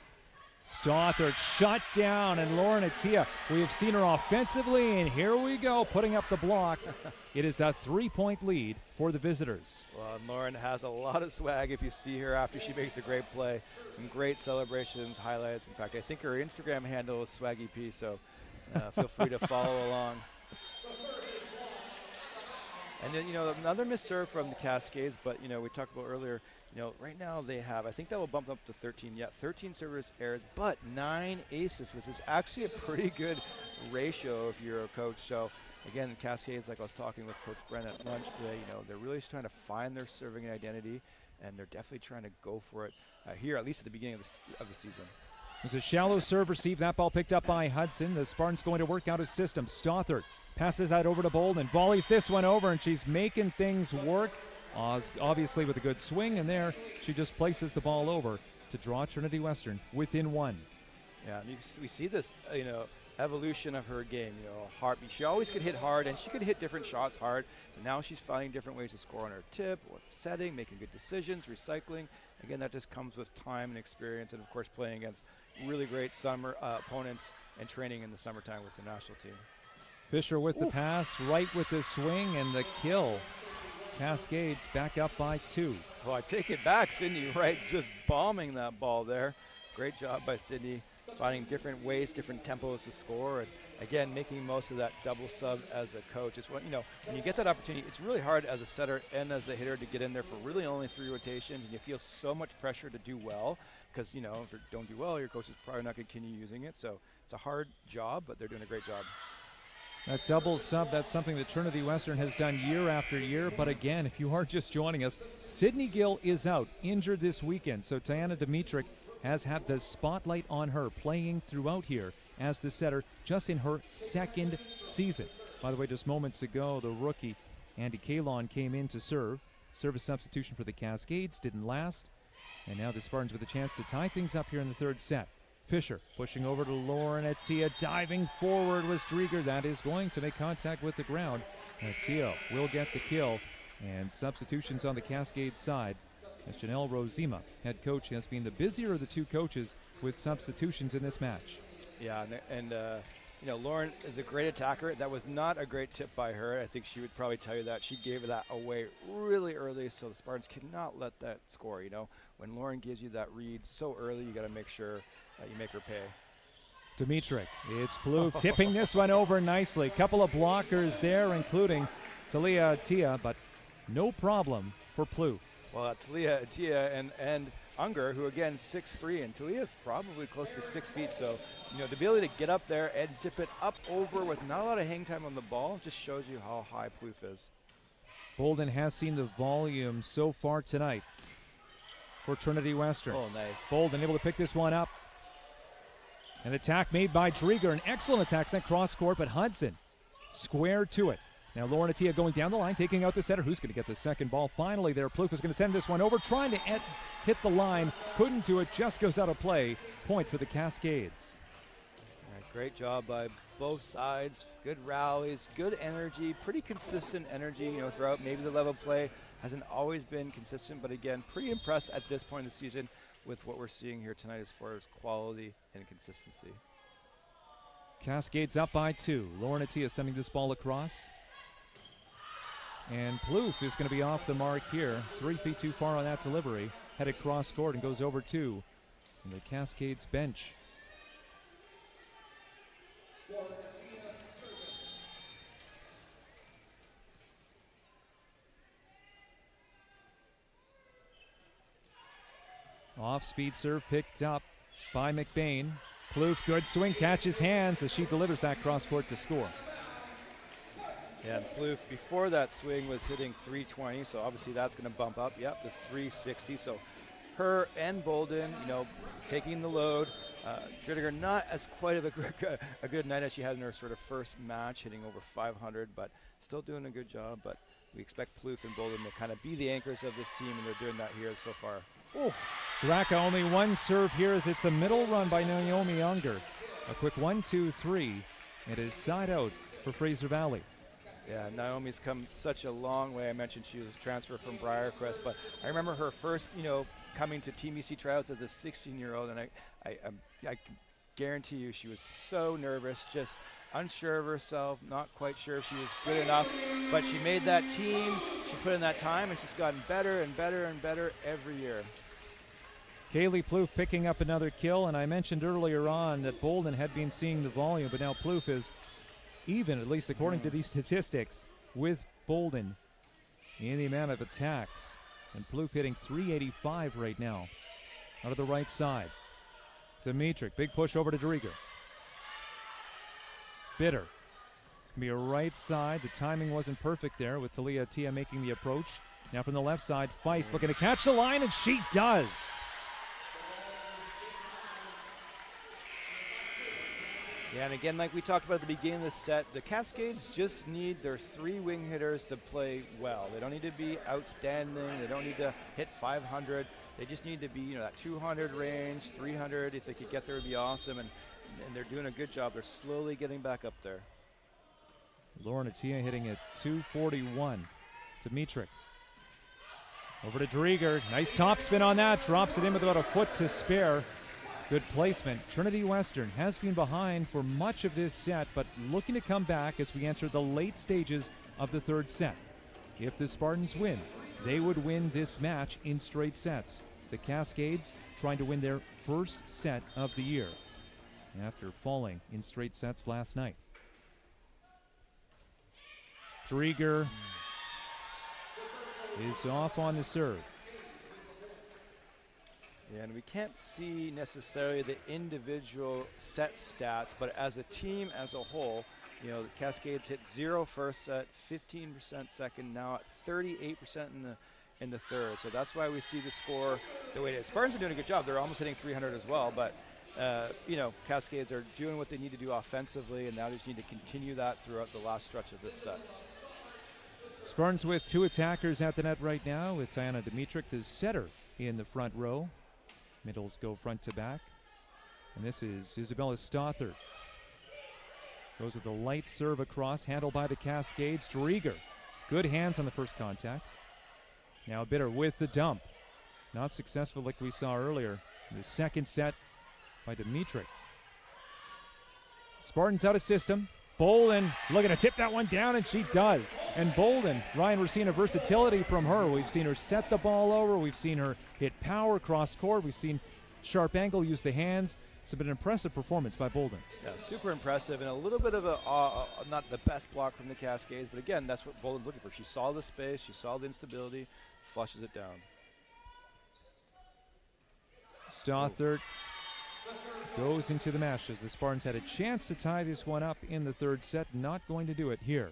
A: Stothard shut down, and Lauren Attia, we have seen her offensively, and here we go, putting up the block. It is a 3-point lead for the visitors.
B: Well, and Lauren has a lot of swag if you see her after she makes a great play. Some great celebrations, highlights. In fact, I think her Instagram handle is Swaggy P, so feel free to follow along. And then, another missed serve from the Cascades, but, we talked about earlier, right now they have, I think that will bump up to 13. Yeah, 13 service errors, but 9 aces, which is actually a pretty good ratio if you're a coach. So, again, Cascades, like I was talking with Coach Brent at lunch today, they're really trying to find their serving identity, and they're definitely trying to go for it here, at least at the beginning of the season.
A: There's a shallow serve receive. That ball picked up by Hudson. The Spartans going to work out his system. Stothard passes that over to Bolden. Volleys this one over, and she's making things work. obviously with a good swing, and there she just places the ball over to draw Trinity Western within one.
B: Yeah, and we see this, evolution of her game. She always could hit hard, and she could hit different shots hard. And now she's finding different ways to score on her tip, with setting, making good decisions, recycling. Again, that just comes with time and experience, and of course playing against really great summer opponents and training in the summertime with the national team.
A: Fisher with the pass, right with the swing, and the kill. Cascades back up by 2.
B: Well, I take it back, Sydney Wright just bombing that ball there. Great job by Sydney, finding different ways, different tempos to score, and again, making most of that double sub as a coach. It's when you get that opportunity, it's really hard as a setter and as a hitter to get in there for really only 3 rotations, and you feel so much pressure to do well, because if you don't do well, your coach is probably not going to continue using it. So it's a hard job, but they're doing a great job.
A: That double sub, that's something that Trinity Western has done year after year. But again, if you are just joining us, Sydney Gill is out, injured this weekend. So Tiana Dimitric has had the spotlight on her, playing throughout here as the setter, just in her 2nd season. By the way, just moments ago, the rookie Andy Kalon came in to serve. Service substitution for the Cascades, didn't last. And now the Spartans with a chance to tie things up here in the 3rd set. Fisher pushing over to Lauren Attia, diving forward was Drieger. That is going to make contact with the ground. Attia will get the kill, and substitutions on the Cascade side, as Janelle Rosima, head coach, has been the busier of the 2 coaches with substitutions in this match.
B: Yeah, and Lauren is a great attacker. That was not a great tip by her. I think she would probably tell you that. She gave that away really early, so the Spartans cannot let that score. When Lauren gives you that read so early, you got to make sure you make her pay.
A: Dimitric, it's Plouffe tipping this one over nicely. Couple of blockers there, including Talia Attia, but no problem for Plouffe.
B: Well, Talia Attia and Unger, who again 6'3", and Talia's probably close to 6 feet. So, the ability to get up there and tip it up over with not a lot of hang time on the ball just shows you how high Plouffe is.
A: Bolden has seen the volume so far tonight for Trinity Western.
B: Oh, nice.
A: Bolden able to pick this one up. An attack made by Drieger, an excellent attack sent cross court, but Hudson square to it. Now Lauren Attia going down the line, taking out the setter. Who's going to get the second ball? Finally there, Plouffe is going to send this one over, trying to hit the line. Couldn't do it, just goes out of play. Point for the Cascades.
B: All right, great job by both sides. Good rallies, good energy, pretty consistent energy, throughout. Maybe the level play hasn't always been consistent, but again, pretty impressed at this point in the season with what we're seeing here tonight as far as quality and consistency.
A: Cascades up by 2. Lauren Attia sending this ball across. And Plouffe is going to be off the mark here. 3 feet too far on that delivery. Headed cross court and goes over 2. And the Cascades bench. Off-speed serve picked up by McBain. Plouffe, good swing, catches hands as she delivers that cross-court to score.
B: Yeah, and Plouffe, before that swing, was hitting 320, so obviously that's going to bump up, to 360. So her and Bolden, taking the load. Drieger not as quite of a good night as she had in her sort of first match, hitting over 500, but still doing a good job. But we expect Plouffe and Bolden to kind of be the anchors of this team, and they're doing that here so far.
A: Oh, Raka only one serve here as it's a middle run by Naomi Unger. A quick 1-2-3. It is side out for Fraser Valley.
B: Yeah, Naomi's come such a long way. I mentioned she was a transfer from Briarcrest, but I remember her first, coming to Team EC tryouts as a 16-year-old, and I can guarantee you she was so nervous, just unsure of herself, not quite sure if she was good enough, but she made that team, she put in that time, and she's gotten better and better and better every year.
A: Kaylee Plouffe picking up another kill, and I mentioned earlier on that Bolden had been seeing the volume, but now Plouffe is even, at least according to these statistics, with Bolden in the amount of attacks. And Plouffe hitting 385 right now. Out of the right side. Dimitric, big push over to Drieger. Bitter. It's going to be a right side. The timing wasn't perfect there with Talia Attia making the approach. Now from the left side, Feist looking to catch the line, and she does.
B: Yeah, and again, like we talked about at the beginning of the set, the Cascades just need their 3 wing hitters to play well. They don't need to be outstanding. They don't need to hit 500. They just need to be, you know, that 200 range, 300. If they could get there, it would be awesome. And they're doing a good job. They're slowly getting back up there.
A: Lauren Attia hitting at 241. Dimitrick. Over to Drieger. Nice topspin on that. Drops it in with about a foot to spare. Good placement. Trinity Western has been behind for much of this set, but looking to come back as we enter the late stages of the third set. If the Spartans win, they would win this match in straight sets. The Cascades trying to win their first set of the year after falling in straight sets last night. Drieger is off on the serve.
B: Yeah, and we can't see necessarily the individual set stats, but as a team as a whole, you know, the Cascades hit 0 first set, 15% second, now at 38% in the third. So that's why we see the score the way it is. Spartans are doing a good job. They're almost hitting 300 as well, but you know, Cascades are doing what they need to do offensively, and now they just need to continue that throughout the last stretch of this set.
A: Spartans with 2 attackers at the net right now, with Diana Dimitrick, the setter, in the front row. Middles go front to back. And this is Isabella Stothard. Goes with a light serve across, handled by the Cascades. Drieger, good hands on the first contact. Now Bitter with the dump. Not successful like we saw earlier. In the second set by Dimitrick. Spartans out of system. Bolden looking to tip that one down, and she does. And Bolden, Ryan, we're seeing a versatility from her. We've seen her set the ball over. We've seen her hit power cross court. We've seen sharp angle, use the hands. It's been an impressive performance by Bolden.
B: Yeah, super impressive, and a little bit of a not the best block from the Cascades, but again, that's what Bolden's looking for. She saw the space, she saw the instability, flushes it down.
A: Stothard goes into the match as the Spartans had a chance to tie this one up in the third set. Not going to do it here.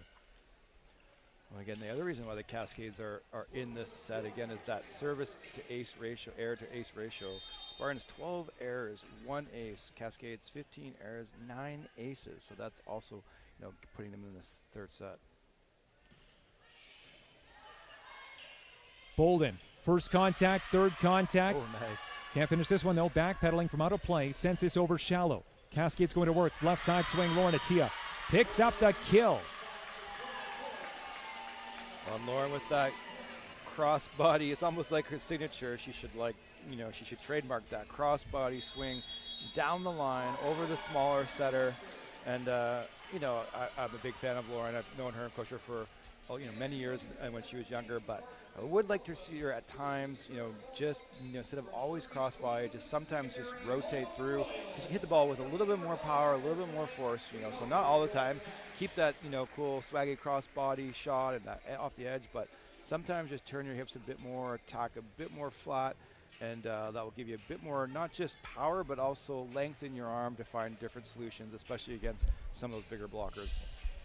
B: Well, again, the other reason why the Cascades are in this set, again, is that service to ace ratio, error to ace ratio. Spartans 12 errors, 1 ace. Cascades 15 errors, 9 aces. So that's also, you know, putting them in this third set.
A: Bolden, first contact, third contact.
B: Oh, nice.
A: Can't finish this one though. Backpedaling from out of play. Sends this over shallow. Cascades going to work. Left side swing. Lauren Attia picks up the kill.
B: Well, Lauren with that cross body, it's almost like her signature. She should, like, you know, she should trademark that cross body swing down the line over the smaller setter. And you know, I'm a big fan of Lauren. I've known her and coached her for many years, and when she was younger, but I would like to see her at times, you know, just, you know, instead of always cross body, just sometimes just rotate through. Because you hit the ball with a little bit more power, a little bit more force, you know, so not all the time. Keep that, you know, cool swaggy cross body shot and that off the edge, but sometimes just turn your hips a bit more, attack a bit more flat, and that will give you a bit more, not just power, but also length in your arm to find different solutions, especially against some of those bigger blockers.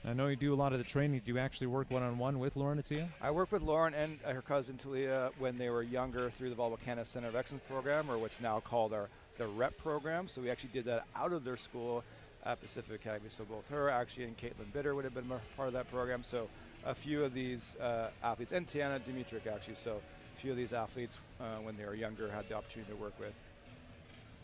A: I know you do a lot of the training. Do you actually work one-on-one with Lauren Attia?
B: I worked with Lauren and her cousin Talia when they were younger through the Volleyball Canada Center of Excellence program, or what's now called the REP program. So we actually did that out of their school at Pacific Academy. So both her actually and Caitlin Bitter would have been part of that program. So a few of these athletes, and Tiana Dimitrick actually, so a few of these athletes when they were younger had the opportunity to work with.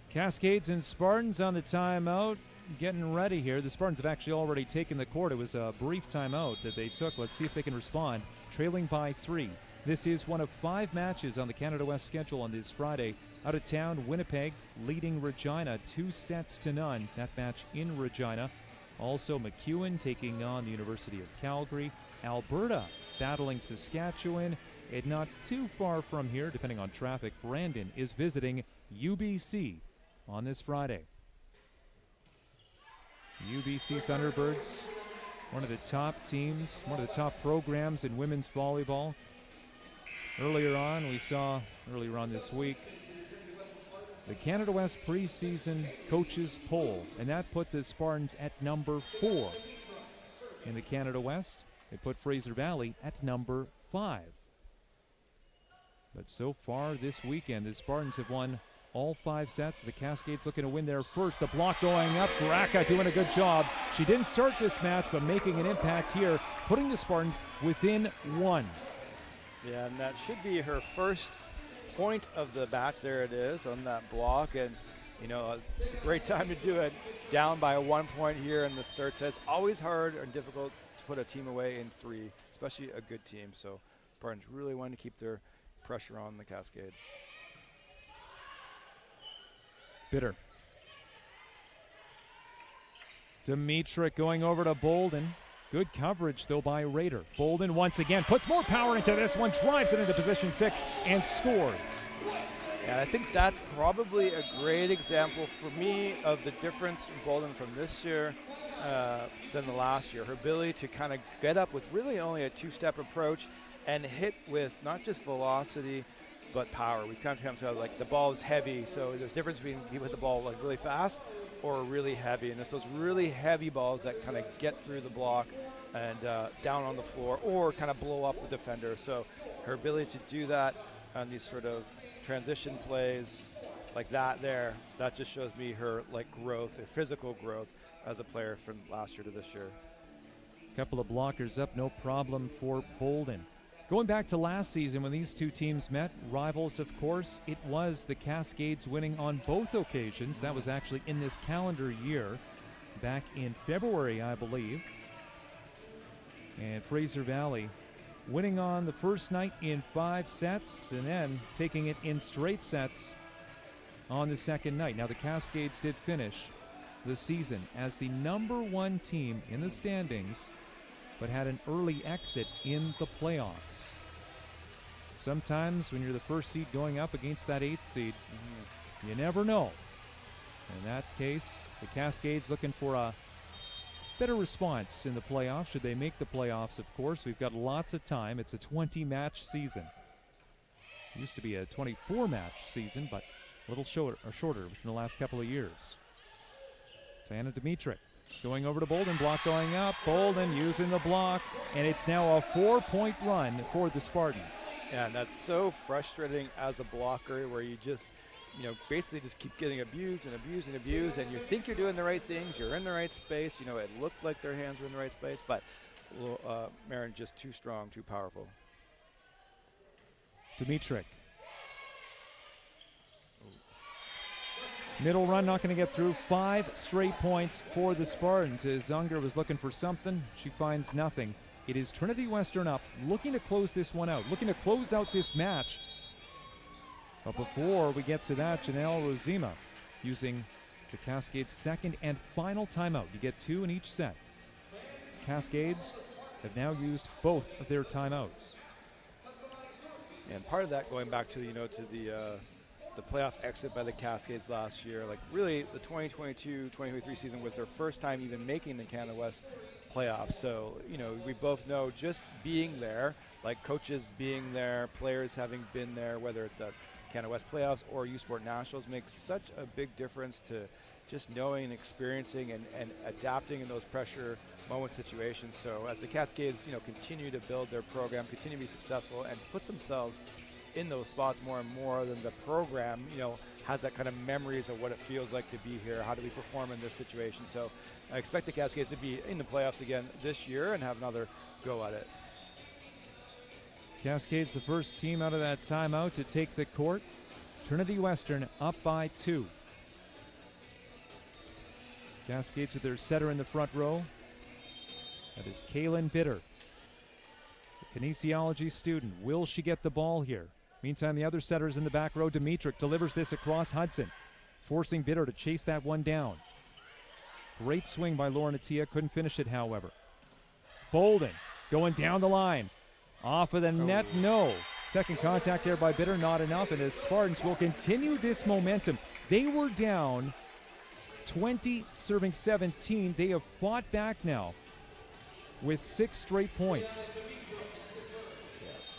A: Cascades and Spartans on the timeout. Getting ready here. The Spartans have actually already taken the court. It was a brief timeout that they took. Let's see if they can respond. Trailing by 3. This is one of 5 matches on the Canada West schedule on this Friday. Out of town, Winnipeg leading Regina 2-0. That match in Regina. Also McEwen taking on the University of Calgary. Alberta battling Saskatchewan. And not too far from here, depending on traffic, Brandon is visiting UBC on this Friday. UBC Thunderbirds, one of the top teams, one of the top programs in women's volleyball. Earlier on this week, the Canada West preseason coaches poll, and that put the Spartans at number 4 in the Canada West. They put Fraser Valley at number 5. But so far this weekend, the Spartans have won all 5 sets. The Cascades looking to win there first. The block going up. Graka doing a good job. She didn't start this match, but making an impact here, putting the Spartans within 1.
B: Yeah, and that should be her first point of the match. There it is on that block, and you know, it's a great time to do it. Down by 1 point here in this third set. It's always hard and difficult to put a team away in 3, especially a good team. So Spartans really want to keep their pressure on the Cascades.
A: Bitter. Dimitrick going over to Bolden. Good coverage, though, by Rader. Bolden once again puts more power into this one, drives it into position 6, and scores.
B: And I think that's probably a great example for me of the difference in Bolden from this year than the last year. Her ability to kind of get up with really only a 2-step approach and hit with not just velocity, but power. We kind of have like the ball is heavy, so there's a difference between you hit the ball like really fast or really heavy, and it's those really heavy balls that kind of get through the block and down on the floor or kind of blow up the defender. So her ability to do that on these sort of transition plays like that there, that just shows me her like growth, her physical growth as a player from last year to this year.
A: Couple of blockers up, no problem for Bolden. Going back to last season when these two teams met, rivals of course, it was the Cascades winning on both occasions. That was actually in this calendar year, back in February, I believe. And Fraser Valley winning on the first night in 5 sets and then taking it in straight sets on the second night. Now the Cascades did finish the season as the #1 team in the standings, but had an early exit in the playoffs. Sometimes when you're the first seed going up against that 8th seed, you never know. In that case, the Cascades looking for a better response in the playoffs, should they make the playoffs, of course. We've got lots of time. It's a 20-match season. It used to be a 24-match season, but a little shorter in the last couple of years. Anna Dimitrick going over to Bolden, block going up, Bolden using the block, and it's now a 4-point run for the Spartans.
B: Yeah, and that's so frustrating as a blocker where you just, you know, basically just keep getting abused and abused and abused, and you think you're doing the right things, you're in the right space, you know, it looked like their hands were in the right space, but Marin just too strong, too powerful.
A: Dimitrick. Middle run not going to get through. 5 straight points for the Spartans as Unger was looking for something. She finds nothing. It is Trinity Western up, looking to close this one out, looking to close out this match. But before we get to that, Janelle Rosima using the Cascades' second and final timeout. You get 2 in each set. Cascades have now used both of their timeouts.
B: And part of that going back to, you know, to the playoff exit by the Cascades last year, like really the 2022-2023 season was their first time even making the Canada West playoffs. So, you know, we both know just being there, like coaches being there, players having been there, whether it's at Canada West playoffs or U Sport Nationals, makes such a big difference to just knowing and experiencing and adapting in those pressure moment situations. So as the Cascades, you know, continue to build their program, continue to be successful and put themselves in those spots more and more, than the program, you know, has that kind of memories of what it feels like to be here. How do we perform in this situation? So I expect the Cascades to be in the playoffs again this year and have another go at it.
A: Cascades, the first team out of that timeout to take the court. Trinity Western up by 2. Cascades with their setter in the front row. That is Kaylin Bitter, the kinesiology student. Will she get the ball here? Meantime, the other setter is in the back row. Dimitrick delivers this across Hudson, forcing Bitter to chase that one down. Great swing by Lauren Attia. Couldn't finish it, however. Bolden going down the line. Off of the net, no. Second contact there by Bitter, not enough. And the Spartans will continue this momentum. They were down 20, serving 17. They have fought back now with 6 straight points.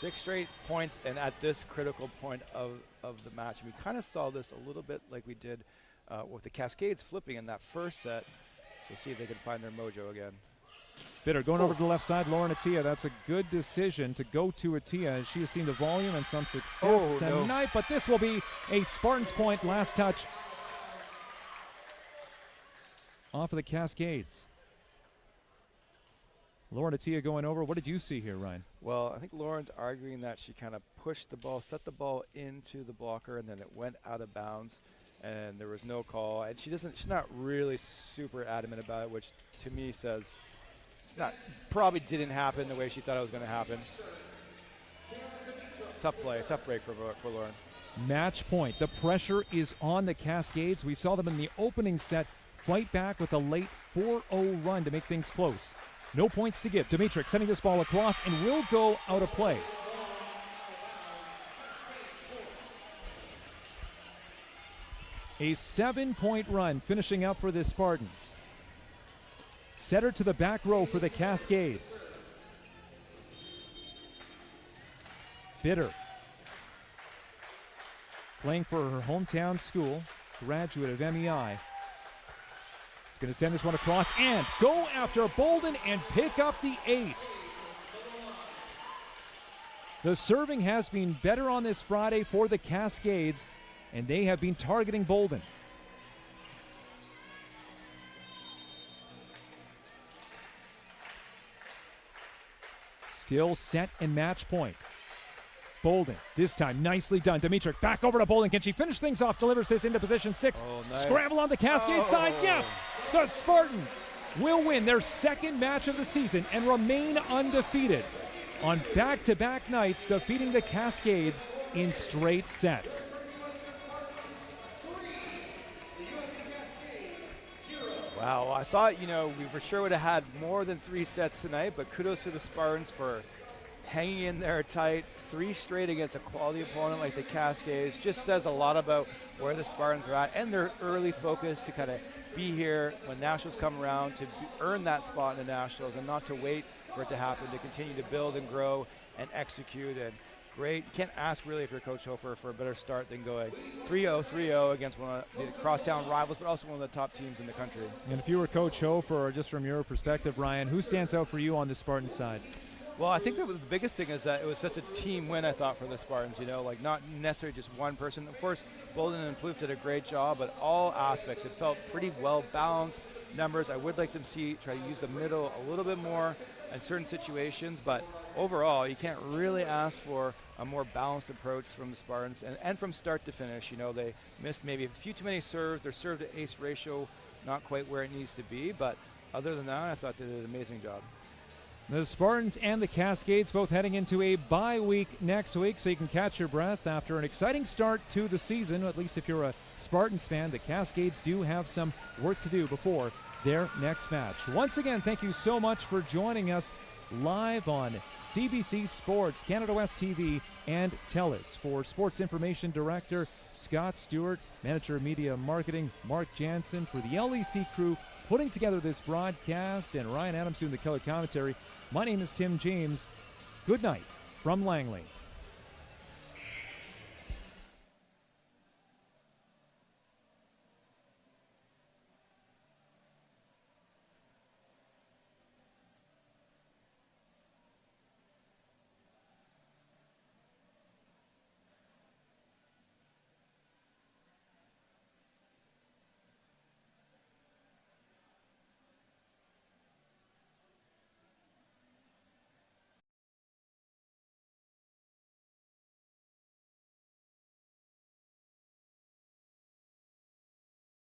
B: 6 straight points, and at this critical point of the match. We kind of saw this a little bit like we did with the Cascades flipping in that first set. So see if they can find their mojo again.
A: Bitter going over to the left side. Lauren Attia, that's a good decision to go to Attia. She has seen the volume and some success tonight, but this will be a Spartans point. Last touch off of the Cascades. Lauren Attia going over. What did you see here, Ryan?
B: Well, I think Lauren's arguing that she kind of pushed the ball, set the ball into the blocker, and then it went out of bounds, and there was no call. And she's not really super adamant about it, which to me says probably didn't happen the way she thought it was going to happen. Tough play, tough break for Lauren.
A: Match point. The pressure is on the Cascades. We saw them in the opening set fight back with a late 4-0 run to make things close. No points to give. Dimitruk sending this ball across and will go out of play. A 7-point run finishing up for the Spartans. Setter to the back row for the Cascades. Bitter. Playing for her hometown school, graduate of MEI. He's going to send this one across and go after Bolden and pick up the ace. The serving has been better on this Friday for the Cascades, and they have been targeting Bolden. Still set and match point. Bolden, this time nicely done. Dimitruk back over to Bolden. Can she finish things off? Delivers this into position 6.
B: Nice.
A: Scramble on the Cascade side. Yes, the Spartans will win their second match of the season and remain undefeated on back-to-back nights, defeating the Cascades in straight sets.
B: Wow, I thought, we for sure would have had more than 3 sets tonight, but kudos to the Spartans for hanging in there tight. 3 straight against a quality opponent like the Cascades just says a lot about where the Spartans are at and their early focus to kind of be here when Nationals come around, to earn that spot in the Nationals and not to wait for it to happen, to continue to build and grow and execute. And great. You can't ask really if you're Coach Hofer for a better start than going 3-0 against one of the crosstown rivals, but also one of the top teams in the country.
A: And if you were Coach Hofer, or just from your perspective, Ryan, who stands out for you on the Spartan side?
B: Well, I think that the biggest thing is that it was such a team win, I thought, for the Spartans, not necessarily just one person. Of course, Bolden and Plouffe did a great job, but all aspects, it felt pretty well balanced numbers. I would like them to try to use the middle a little bit more in certain situations, but overall, you can't really ask for a more balanced approach from the Spartans, and from start to finish. They missed maybe a few too many serves. Their serve to ace ratio not quite where it needs to be, but other than that, I thought they did an amazing job.
A: The Spartans and the Cascades both heading into a bye week next week, so you can catch your breath after an exciting start to the season. At least if you're a Spartans fan, the Cascades do have some work to do before their next match. Once again, thank you so much for joining us live on CBC Sports, Canada West TV, and TELUS. For Sports Information Director Scott Stewart, Manager of Media Marketing Mark Jansen, for the LEC crew putting together this broadcast, and Ryan Adams doing the color commentary, my name is Tim James. Good night from Langley.